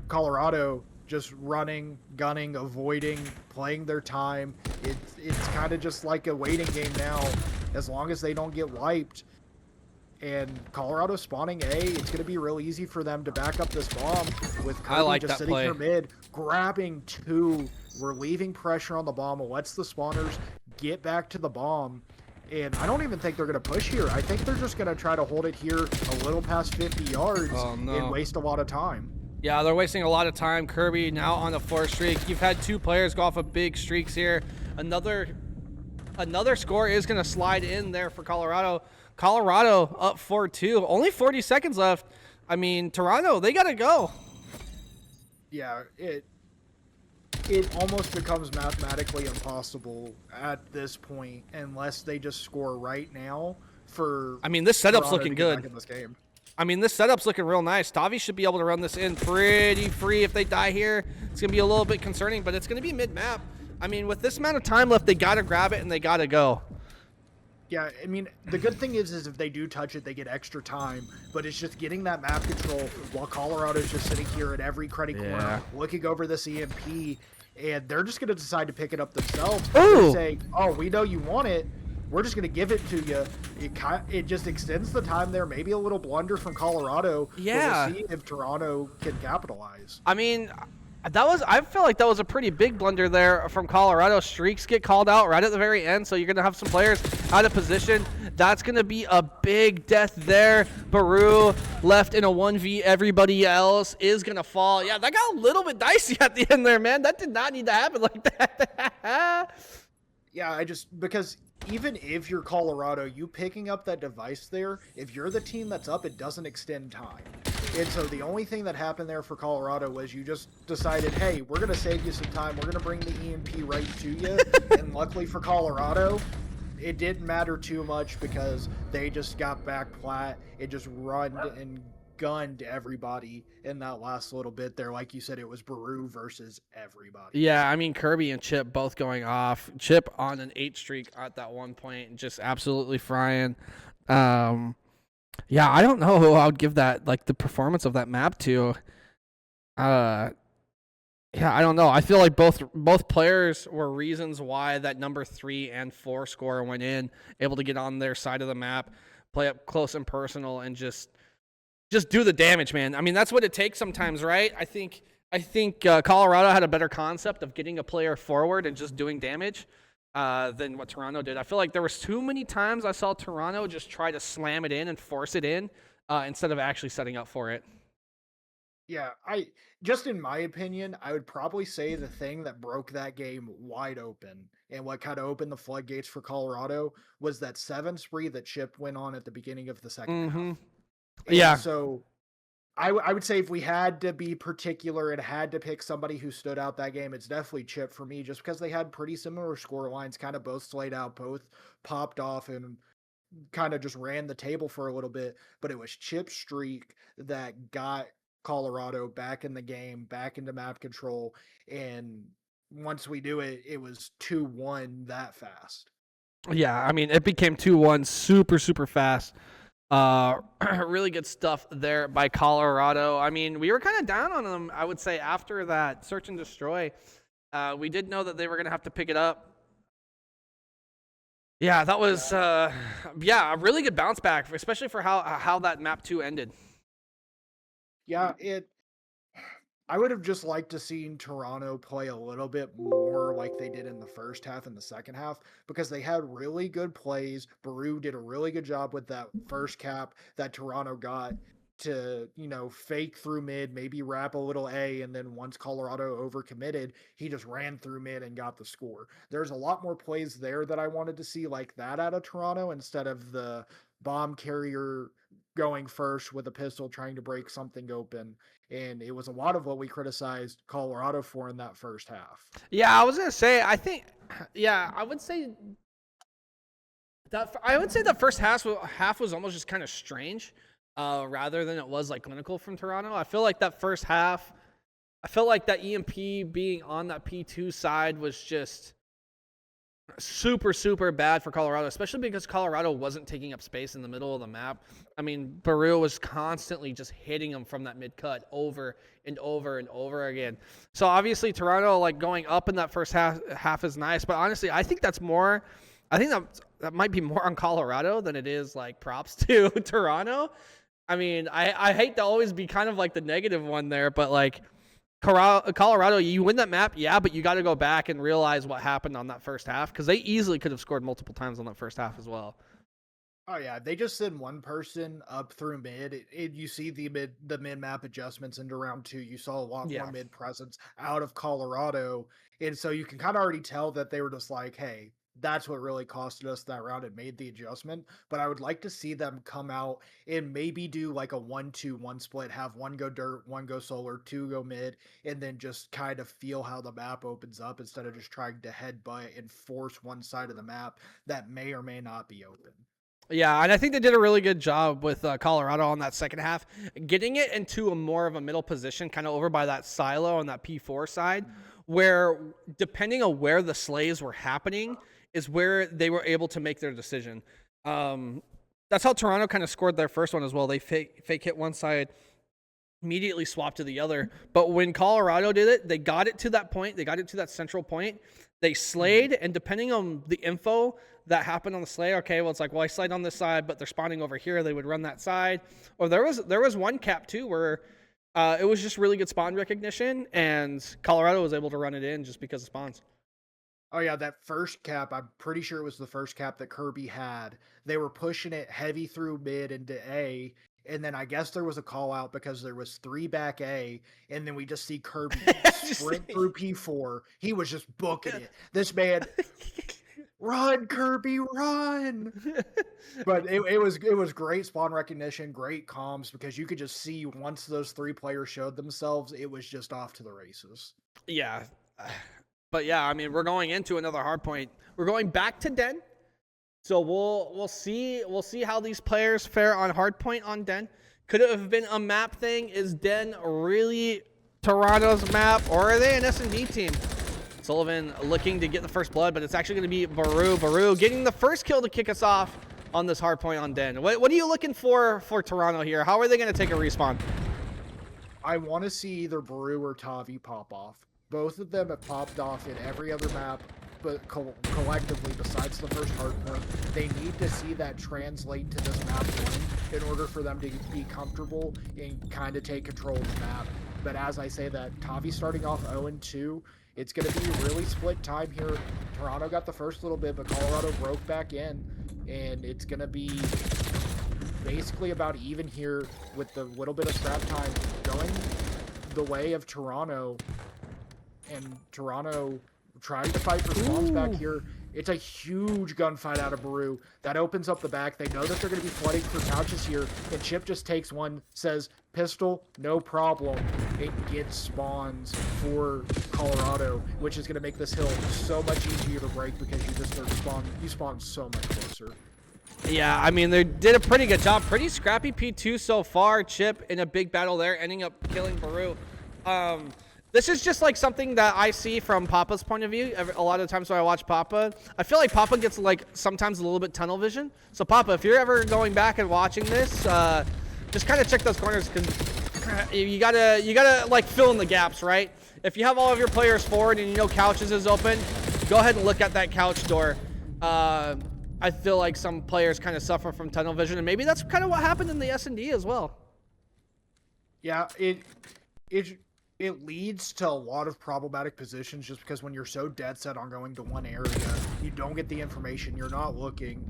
Colorado just running, gunning, avoiding, playing their time. It's kind of just like a waiting game now. As long as they don't get wiped, and Colorado spawning A, it's going to be real easy for them to back up this bomb with Kirby just sitting here mid, grabbing 2, relieving pressure on the bomb, lets the spawners get back to the bomb. And I don't even think they're going to push here. I think they're just going to try to hold it here a little past 50 yards and waste a lot of time. Yeah, they're wasting a lot of time. Kirby now on a 4 streak. You've had 2 players go off of big streaks here. Another score is going to slide in there for Colorado. Colorado up 4-2. Only 40 seconds left. I mean, Toronto, they got to go. Yeah, it almost becomes mathematically impossible at this point unless they just score right now for I mean, this setup's Toronto looking to get good. back in this game. I mean, this setup's looking real nice. Tavi should be able to run this in pretty free. If they die here, it's going to be a little bit concerning, but it's going to be mid-map. I mean, with this amount of time left, they got to grab it and they got to go. Yeah, I mean, the good thing is if they do touch it, they get extra time, but it's just getting that map control while Colorado's just sitting here at every credit corner, looking over this EMP, and they're just going to decide to pick it up themselves. They say, oh, we know you want it. We're just going to give it to you. It just extends the time there. Maybe a little blunder from Colorado. Yeah. But we'll see if Toronto can capitalize. I mean, I feel like that was a pretty big blunder there from Colorado. Streaks get called out right at the very end, so you're going to have some players out of position. That's going to be a big death there. Baru left in a 1v. Everybody else is going to fall. Yeah, that got a little bit dicey at the end there, man. That did not need to happen like that. Yeah, because even if you're Colorado, you picking up that device there, if you're the team that's up, it doesn't extend time. And so the only thing that happened there for Colorado was you just decided, hey, we're going to save you some time. We're going to bring the EMP right to you. And luckily for Colorado, it didn't matter too much because they just got back flat. It just run and gunned everybody in that last little bit there. Like you said, it was Baru versus everybody. Yeah, I mean, Kirby and Chip both going off. Chip on an 8 streak at that one point, just absolutely frying. Yeah, I don't know who I would give that, like, the performance of that map to. Yeah, I don't know. I feel like both players were reasons why that number 3 and 4 score went in, able to get on their side of the map, play up close and personal, and just do the damage, man. I mean, that's what it takes sometimes, right? I think Colorado had a better concept of getting a player forward and just doing damage than what Toronto did. I feel like there was too many times I saw Toronto just try to slam it in and force it in instead of actually setting up for it. Yeah, in my opinion, I would probably say the thing that broke that game wide open and what kind of opened the floodgates for Colorado was that 7 spree that Chip went on at the beginning of the second half. Yeah. So I would say if we had to be particular and had to pick somebody who stood out that game, it's definitely Chip for me, just because they had pretty similar score lines, kind of both slayed out, both popped off and kind of just ran the table for a little bit. But it was Chip's streak that got Colorado back in the game, back into map control. And once we do it, it was 2-1 that fast. Yeah, I mean, it became 2-1 super, super fast. Really good stuff there by Colorado. I mean, we were kind of down on them, I would say, after that search and destroy. We did know that they were going to have to pick it up. Yeah, that was a really good bounce back, especially for how that map 2 ended. Yeah, I would have just liked to seen Toronto play a little bit more like they did in the first half and the second half, because they had really good plays. Baru did a really good job with that first cap that Toronto got to, fake through mid, maybe wrap a little A, and then once Colorado overcommitted, he just ran through mid and got the score. There's a lot more plays there that I wanted to see like that out of Toronto instead of the bomb carrier going first with a pistol trying to break something open. And it was a lot of what we criticized Colorado for in that first half. Yeah, I was gonna say. I would say the first half was almost just kind of strange, rather than it was like clinical from Toronto. I feel like that first half, I felt like that EMP being on that P2 side was just super, super bad for Colorado, especially because Colorado wasn't taking up space in the middle of the map. I mean, Baru was constantly just hitting them from that mid cut over and over and over again. So obviously Toronto like going up in that first half is nice, but honestly, I think that might be more on Colorado than it is like props to Toronto. I mean, I hate to always be kind of like the negative one there, but like Colorado, you win that map, yeah, but you got to go back and realize what happened on that first half because they easily could have scored multiple times on that first half as well. Oh yeah, they just send one person up through mid. You see the mid map adjustments into round 2. You saw a lot more mid presence out of Colorado, and so you can kind of already tell that they were just like, hey, that's what really costed us that round. It made the adjustment, but I would like to see them come out and maybe do like a 1-2-1 split, have one go dirt, one go solar, two go mid, and then just kind of feel how the map opens up instead of just trying to headbutt and force one side of the map that may or may not be open. Yeah, and I think they did a really good job with Colorado on that second half, getting it into a more of a middle position, kind of over by that silo on that P4 side, where depending on where the slays were happening is where they were able to make their decision. That's how Toronto kind of scored their first one as well. They fake hit one side, immediately swapped to the other. But when Colorado did it, they got it to that point. They got it to that central point. They slayed, and depending on the info that happened on the slay, okay, well, it's like, well, I slayed on this side, but they're spawning over here. They would run that side. Or there was one cap, too, where it was just really good spawn recognition, and Colorado was able to run it in just because of spawns. Oh, yeah, that first cap, I'm pretty sure it was the first cap that Kirby had. They were pushing it heavy through mid into A, and then I guess there was a call out because there was 3 back A, and then we just see Kirby sprint through P4. He was just booking it. This man, run, Kirby, run! But it was great spawn recognition, great comms, because you could just see once those 3 players showed themselves, it was just off to the races. Yeah. But yeah, I mean, we're going into another hard point. We're going back to Den. So we'll see how these players fare on hardpoint on Den. Could it have been a map thing? Is Den really Toronto's map, or are they an S&D team? Sullivan looking to get the first blood, but it's actually going to be Baru. Baru getting the first kill to kick us off on this hardpoint on Den. What are you looking for Toronto here? How are they going to take a respawn? I want to see either Baru or Tavi pop off. Both of them have popped off in every other map, but collectively, besides the first hardpoint, they need to see that translate to this map win in order for them to be comfortable and kind of take control of the map. But as I say that, Tavi starting off 0-2, it's going to be really split time here. Toronto got the first little bit, but Colorado broke back in, and it's going to be basically about even here with the little bit of scrap time going the way of Toronto. And Toronto trying to fight for spawns back here. It's a huge gunfight out of Baru. That opens up the back. They know that they're going to be flooding for couches here. And Chip just takes one, says, pistol, no problem. It gets spawns for Colorado, which is going to make this hill so much easier to break because you spawn so much closer. Yeah, I mean, they did a pretty good job. Pretty scrappy P2 so far. Chip in a big battle there, ending up killing Baru. This is just like something that I see from Papa's point of view. A lot of times when I watch Papa, I feel like Papa gets like sometimes a little bit tunnel vision. So Papa, if you're ever going back and watching this, just kind of check those corners because you gotta like fill in the gaps, right? If you have all of your players forward and you know couches is open, go ahead and look at that couch door. I feel like some players kind of suffer from tunnel vision, and maybe that's kind of what happened in the S&D as well. Yeah, it leads to a lot of problematic positions just because when you're so dead set on going to one area, you don't get the information, you're not looking,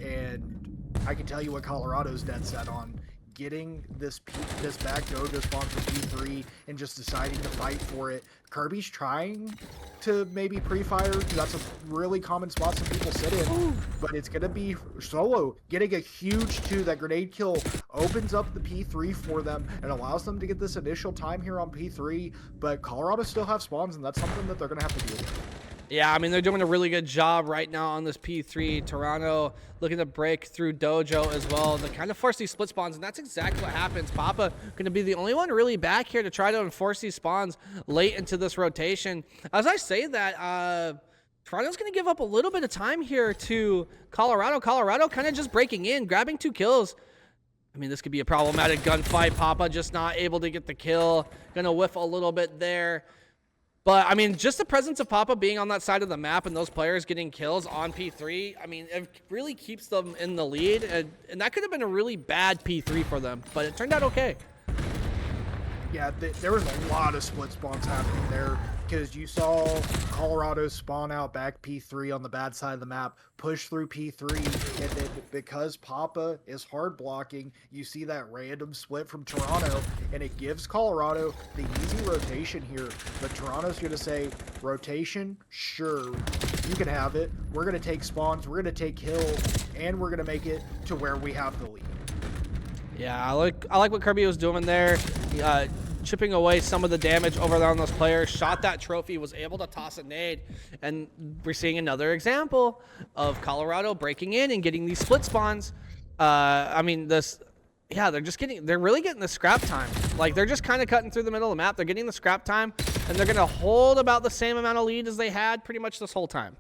and I can tell you what Colorado's dead set on. getting this back dojo spawn for P3 and just deciding to fight for it. Kirby's trying to maybe pre-fire. That's a really common spot some people sit in, but it's going to be Solo getting a huge 2. That grenade kill opens up the P3 for them and allows them to get this initial time here on P3, but Colorado still have spawns, and that's something that they're going to have to deal with. Yeah, I mean, they're doing a really good job right now on this P3. Toronto looking to break through Dojo as well to kind of force these split spawns, and that's exactly what happens. Papa going to be the only one really back here to try to enforce these spawns late into this rotation. As I say that, Toronto's going to give up a little bit of time here to Colorado. Colorado kind of just breaking in, grabbing 2 kills. I mean, this could be a problematic gunfight. Papa just not able to get the kill. Going to whiff a little bit there. But, I mean, just the presence of Papa being on that side of the map and those players getting kills on P3, I mean, it really keeps them in the lead. And that could have been a really bad P3 for them, but it turned out okay. Yeah, there was a lot of split spawns happening there because you saw Colorado spawn out back P3 on the bad side of the map, push through P3, and then because Papa is hard blocking, you see that random split from Toronto, and it gives Colorado the easy rotation here. But Toronto's going to say, rotation, sure, you can have it. We're going to take spawns, we're going to take kills, and we're going to make it to where we have the lead. Yeah, I like what Kirby was doing there. Chipping away some of the damage over there on those players, shot that trophy, was able to toss a nade, and we're seeing another example of Colorado breaking in and getting these split spawns. I mean, they're really getting the scrap time. Like, they're just kind of cutting through the middle of the map. They're getting the scrap time, and they're going to hold about the same amount of lead as they had pretty much this whole time.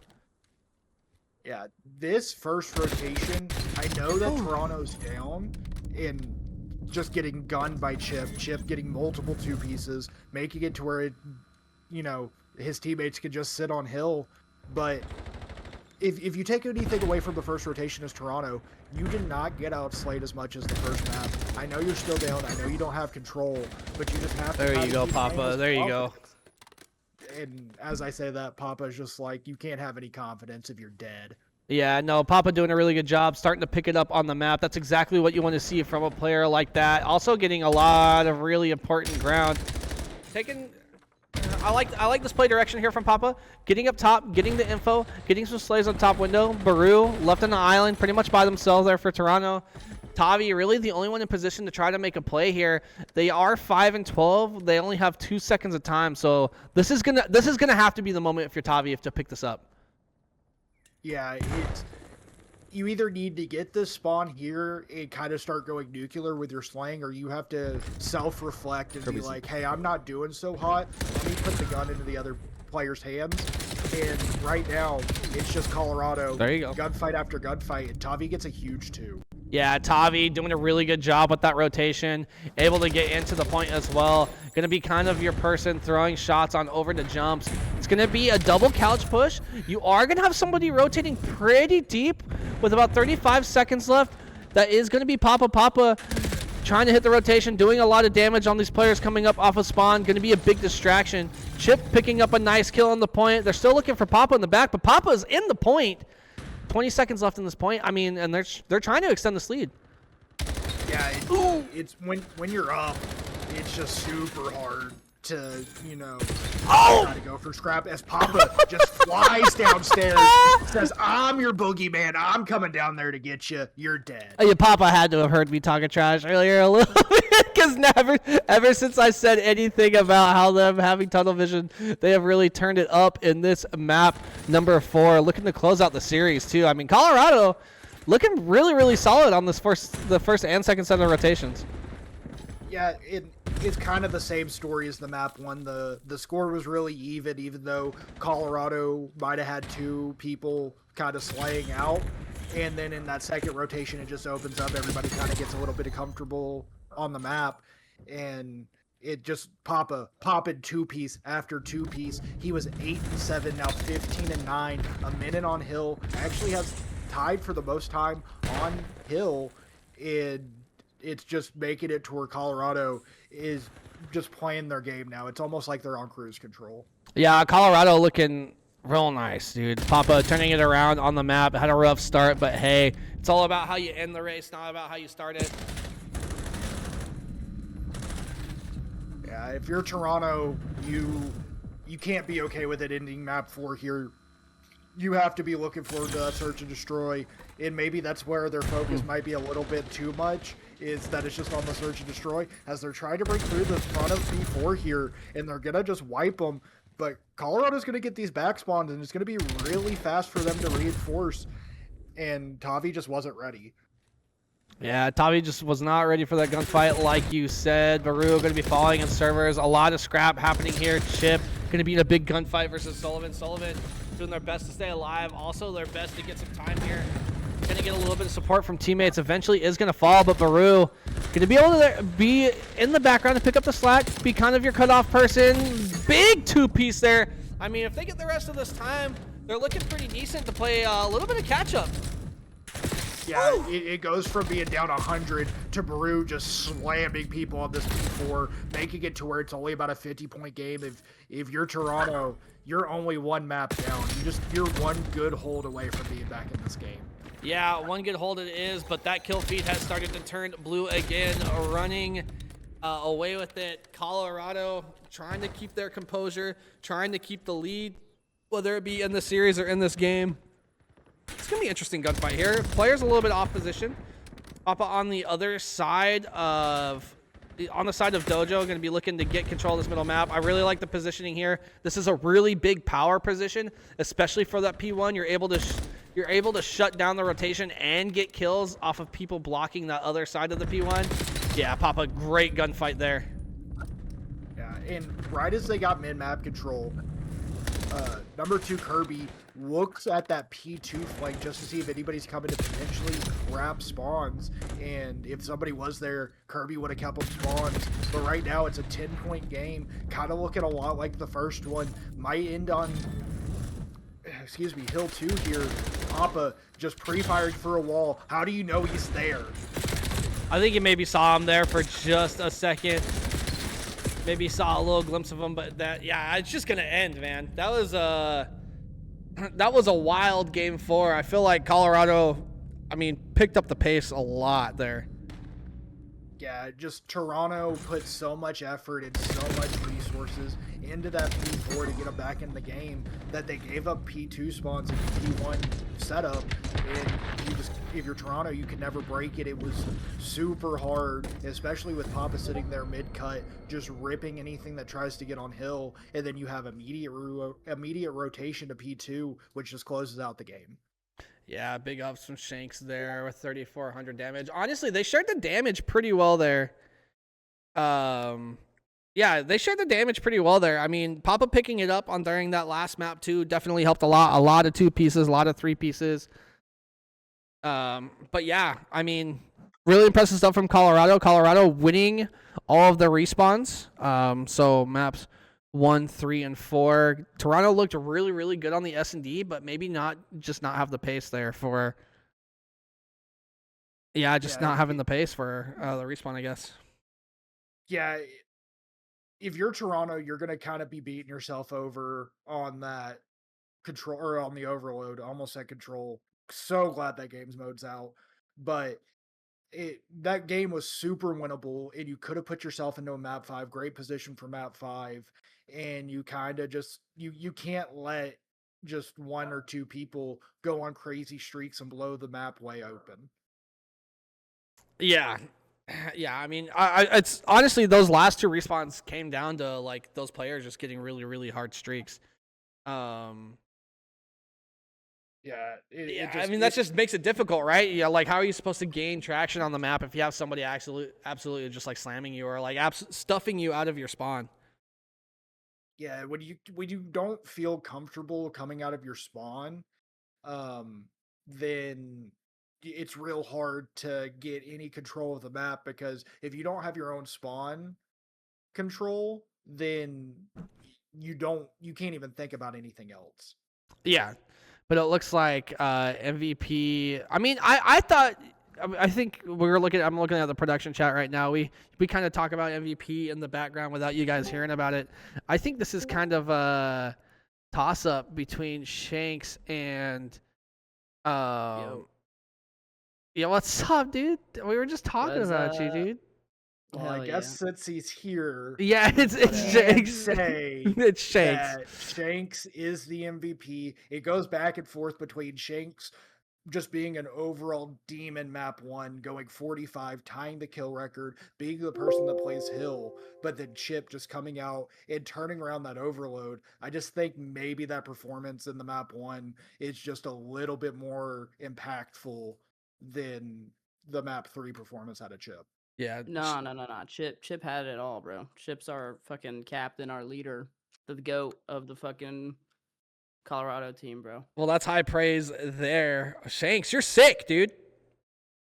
Yeah, this first rotation, I know that Toronto's down in just getting gunned by Chip getting multiple 2 pieces, making it to where his teammates could just sit on hill. But if you take anything away from the first rotation as Toronto, you did not get outslayed as much as the first map. I know you're still down, I know you don't have control, but you just have to. There you go, Papa. There you go. And as I say that, Papa's just like, you can't have any confidence if you're dead. Yeah, no, Papa doing a really good job starting to pick it up on the map. That's exactly what you want to see from a player like that. Also getting a lot of really important ground. I like this play direction here from Papa. Getting up top, getting the info, getting some slays on top window. Baru left on the island pretty much by themselves there for Toronto. Tavi really the only one in position to try to make a play here. They are 5 and 12. They only have 2 seconds of time. So this is gonna have to be the moment if you're Tavi to pick this up. Yeah, you either need to get this spawn here and kind of start going nuclear with your slaying, or you have to self-reflect and be like, hey, I'm not doing so hot. Let me put the gun into the other player's hands. And right now, it's just Colorado. There you go. Gunfight after gunfight, and Tavi gets a huge 2. Yeah, Tavi doing a really good job with that rotation, able to get into the point as well. Going to be kind of your person throwing shots on over the jumps. It's going to be a double couch push. You are going to have somebody rotating pretty deep with about 35 seconds left. That is going to be Papa trying to hit the rotation, doing a lot of damage on these players coming up off of spawn. Going to be a big distraction. Chip picking up a nice kill on the point. They're still looking for Papa in the back, but Papa's in the point. 20 seconds left in this point. I mean, and they're trying to extend this lead. Yeah, it's when you're up, it's just super hard to, try to go for scrap as Papa just flies downstairs, says, I'm your boogeyman, I'm coming down there to get you, you're dead. Yeah, Papa had to have heard me talking trash earlier a little bit, because ever since I said anything about how them having tunnel vision, they have really turned it up in this map number 4, looking to close out the series too. I mean, Colorado looking really, really solid on the first and second set of rotations. Yeah, it's kind of the same story as the map 1. The score was really even though Colorado might have had 2 people kind of slaying out. And then in that second rotation, it just opens up. Everybody kind of gets a little bit comfortable on the map. And it just popping 2-piece after 2-piece. He was 8 and 7, now 15 and 9. A minute on hill. Actually has tied for the most time on hill. And it's just making it to where Colorado is just playing their game now. It's almost like they're on cruise control. Yeah, Colorado looking real nice, dude. Papa turning it around on the map. Had a rough start, but hey, it's all about how you end the race, not about how you start it. Yeah, if you're Toronto, you can't be okay with it ending map 4 here. You have to be looking forward to that search and destroy, and maybe that's where their focus might be a little bit too much, is that it's just on the search and destroy, as they're trying to break through the front of B4 here, and they're going to just wipe them, but Colorado's going to get these back spawns, and it's going to be really fast for them to reinforce, and Tavi just wasn't ready. Yeah, Tavi just was not ready for that gunfight, like you said. Baru going to be falling in servers. A lot of scrap happening here. Chip going to be in a big gunfight versus Sullivan. Sullivan doing their best to stay alive. Also, their best to get some time here. Going to get a little bit of support from teammates. Eventually is going to fall, but Baru going to be able to be in the background to pick up the slack, be kind of your cutoff person. Big two-piece there. I mean, if they get the rest of this time, they're looking pretty decent to play a little bit of catch-up. Yeah, it goes from being down 100 to Baru just slamming people on this P4, making it to where it's only about a 50-point game. If you're Toronto, you're only one map down. You're one good hold away from being back in this game. Yeah, one good hold it is, but that kill feed has started to turn blue again, running away with it. Colorado trying to keep their composure, trying to keep the lead, whether it be in the series or in this game. It's going to be an interesting gunfight here. Players a little bit off position. Papa on the other side of Dojo, going to be looking to get control of this middle map. I really like the positioning here. This is a really big power position, especially for that P1. You're able to shut down the rotation and get kills off of people blocking that other side of the P1. Yeah, Papa, great gunfight there. Yeah, and right as they got mid-map control, number 2 Kirby looks at that P2 flank just to see if anybody's coming to potentially grab spawns, and if somebody was there, Kirby would have kept them spawns. But right now it's a 10-point game, kind of looking a lot like the first one. Might end on, Hill 2 here. Papa just pre-fired for a wall. How do you know he's there? I think he maybe saw him there for just a second. Maybe saw a little glimpse of him, but it's just gonna end, man. That was a wild game 4. I feel like Colorado, picked up the pace a lot there. Yeah, just Toronto put so much effort and so much resources into that P4 to get them back in the game that they gave up P2 spawns in the P1 setup, and if you're Toronto, you can never break it. It was super hard, especially with Papa sitting there mid-cut, just ripping anything that tries to get on Hill, and then you have immediate rotation to P2, which just closes out the game. Yeah, big ups from Shanks there with 3,400 damage. Honestly, they shared the damage pretty well there. Yeah, they shared the damage pretty well there. Papa picking it up on during that last map too definitely helped a lot. A lot of 2 pieces, a lot of 3 pieces. But yeah, really impressive stuff from Colorado. Colorado winning all of the respawns. So maps 1, 3, and 4. Toronto looked really, really good on the S&D, but maybe not have the pace there for. Yeah, not having the pace for the respawn, I guess. Yeah, if you're Toronto, you're gonna kind of be beating yourself over on that control, or on the overload. Almost at control. So glad that game's mode's out, but that game was super winnable, and you could have put yourself into a map 5, great position for map 5, and you kind of just you can't let just 1 or 2 people go on crazy streaks and blow the map way open. Yeah. It's honestly, those last 2 respawns came down to like those players just getting really, really hard streaks. That just makes it difficult, right? Yeah, like how are you supposed to gain traction on the map if you have somebody absolutely just like slamming you or like stuffing you out of your spawn? Yeah, when you don't feel comfortable coming out of your spawn, then it's real hard to get any control of the map, because if you don't have your own spawn control, then you can't even think about anything else. Yeah. But it looks like MVP. I think I'm looking at the production chat right now. We kind of talk about MVP in the background without you guys hearing about it. I think this is kind of a toss up between Shanks and Yo. Yeah, what's up, dude? We were just talking about you, dude. Well, Hell I guess yeah. since he's here, Yeah, it's can Shanks. say It's Shanks. that Shanks is the MVP. It goes back and forth between Shanks just being an overall demon map 1, going 45, tying the kill record, being the person that plays Hill, but then Chip just coming out and turning around that overload. I just think maybe that performance in the map 1 is just a little bit more impactful than the map 3 performance out of Chip. Yeah. No. Chip had it all, bro. Chip's our fucking captain, our leader, the GOAT of the fucking Colorado team, bro. Well, that's high praise there. Shanks, you're sick, dude.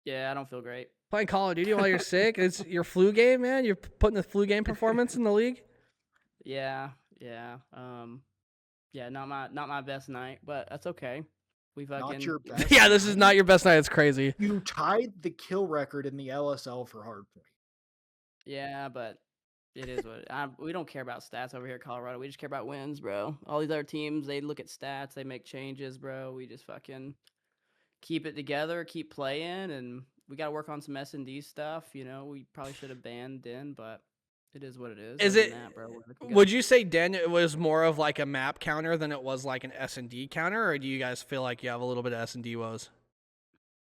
Yeah, I don't feel great. Playing Call of Duty while you're sick. It's your flu game, man. You're putting the flu game performance in the league. Yeah. Yeah, not my best night, but that's okay. We Not fucking your best. Yeah, this is night. not your best night. It's crazy. You tied the kill record in the LSL for hardpoint. Yeah, but it is what we don't care about stats over here at Colorado. We just care about wins, bro. All these other teams, they look at stats, they make changes, bro. We just fucking keep it together, keep playing, and we got to work on some S&D stuff. You know, we probably should have banned Den, but it is what it is. Is Other it? than that, bro, we're good to go. Would you say Den was more of like a map counter than it was like an S&D counter, or do you guys feel like you have a little bit of S&D woes?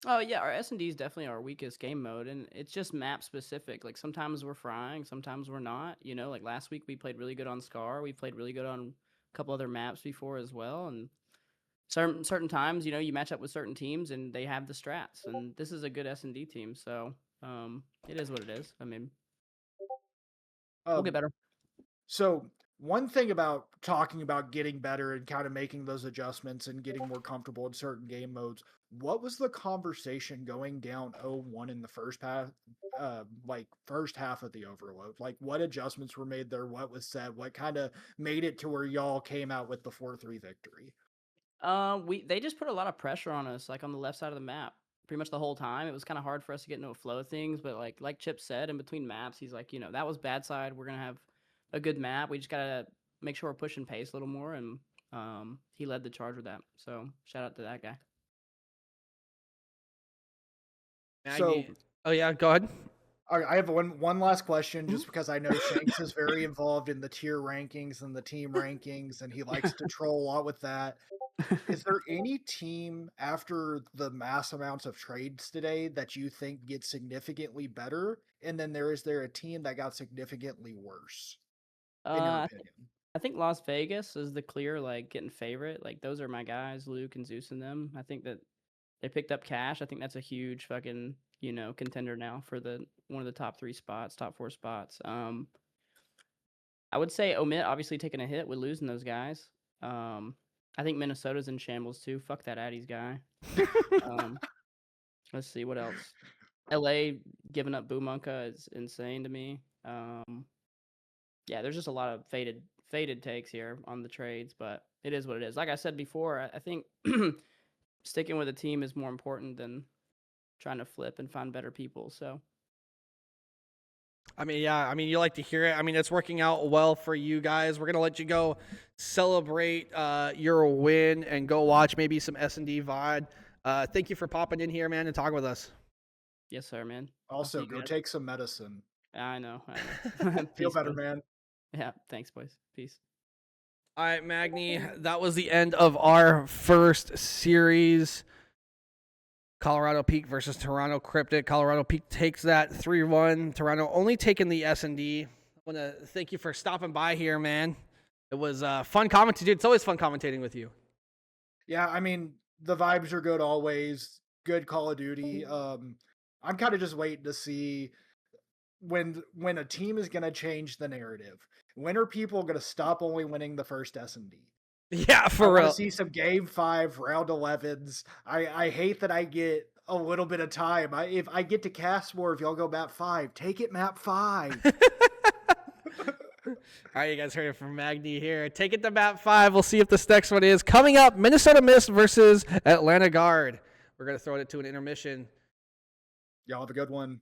Oh yeah, our S&D is definitely our weakest game mode, and it's just map specific. Like sometimes we're frying, sometimes we're not. You know, like last week we played really good on Scar. We played really good on a couple other maps before as well, and certain times, you know, you match up with certain teams and they have the strats, and this is a good S&D team, so it is what it is. I mean, we'll get better. So one thing about talking about getting better and kind of making those adjustments and getting more comfortable in certain game modes, what was the conversation going down 0-1 in the first half, first half of the overload? Like what adjustments were made there? What was said? What kind of made it to where y'all came out with the 4-3 victory? They just put a lot of pressure on us, like on the left side of the map, pretty much the whole time. It was kind of hard for us to get into a flow of things, but like Chip said, in between maps, he's like, you know, that was bad side. We're gonna have a good map. We just gotta make sure we're pushing pace a little more, and he led the charge with that. So shout out to that guy. Maggie. Oh yeah, go ahead. I have one last question, just because I know Shanks is very involved in the tier rankings and the team rankings, and he likes to troll a lot with that. Is there any team after the mass amounts of trades today that you think gets significantly better? And then is there a team that got significantly worse, in your opinion? I think Las Vegas is the clear, like, getting favorite. Like, those are my guys, Luke and Zeus and them. I think that they picked up Cash. I think that's a huge fucking, you know, contender now for one of the top 3 spots, top 4 spots. I would say Omit obviously taking a hit with losing those guys. I think Minnesota's in shambles too. Fuck that Addies guy. Let's see what else. LA giving up Boomunka is insane to me. Yeah, there's just a lot of faded takes here on the trades, but it is what it is. Like I said before, I think sticking with a team is more important than trying to flip and find better people. So I mean, yeah, I mean, you like to hear it. I mean, it's working out well for you guys. We're going to let you go celebrate your win and go watch maybe some S&D VOD. Thank you for popping in here, man, and talking with us. yes, sir, man. Also, go take some medicine. I know. Feel Peace, better, boys. man. Yeah, thanks, boys. Peace. All right, Magni, that was the end of our first series. Colorado Peak versus Toronto Kryptic. Colorado Peak takes that 3-1. Toronto only taking the S&D. I want to thank you for stopping by here, man. It was fun commentating. It's always fun commentating with you. Yeah, I mean, the vibes are good always. Good Call of Duty. I'm kind of just waiting to see when a team is going to change the narrative. When are people going to stop only winning the first S&D? Yeah, for real. I want to see some Game 5, Round 11s. I hate that I get a little bit of time. If I get to cast more, if y'all go map 5, take it map 5. All right, you guys heard it from Magni here. Take it to map 5. We'll see if this next one is. Coming up, Minnesota Mist versus Atlanta Guard. We're going to throw it to an intermission. Y'all have a good one.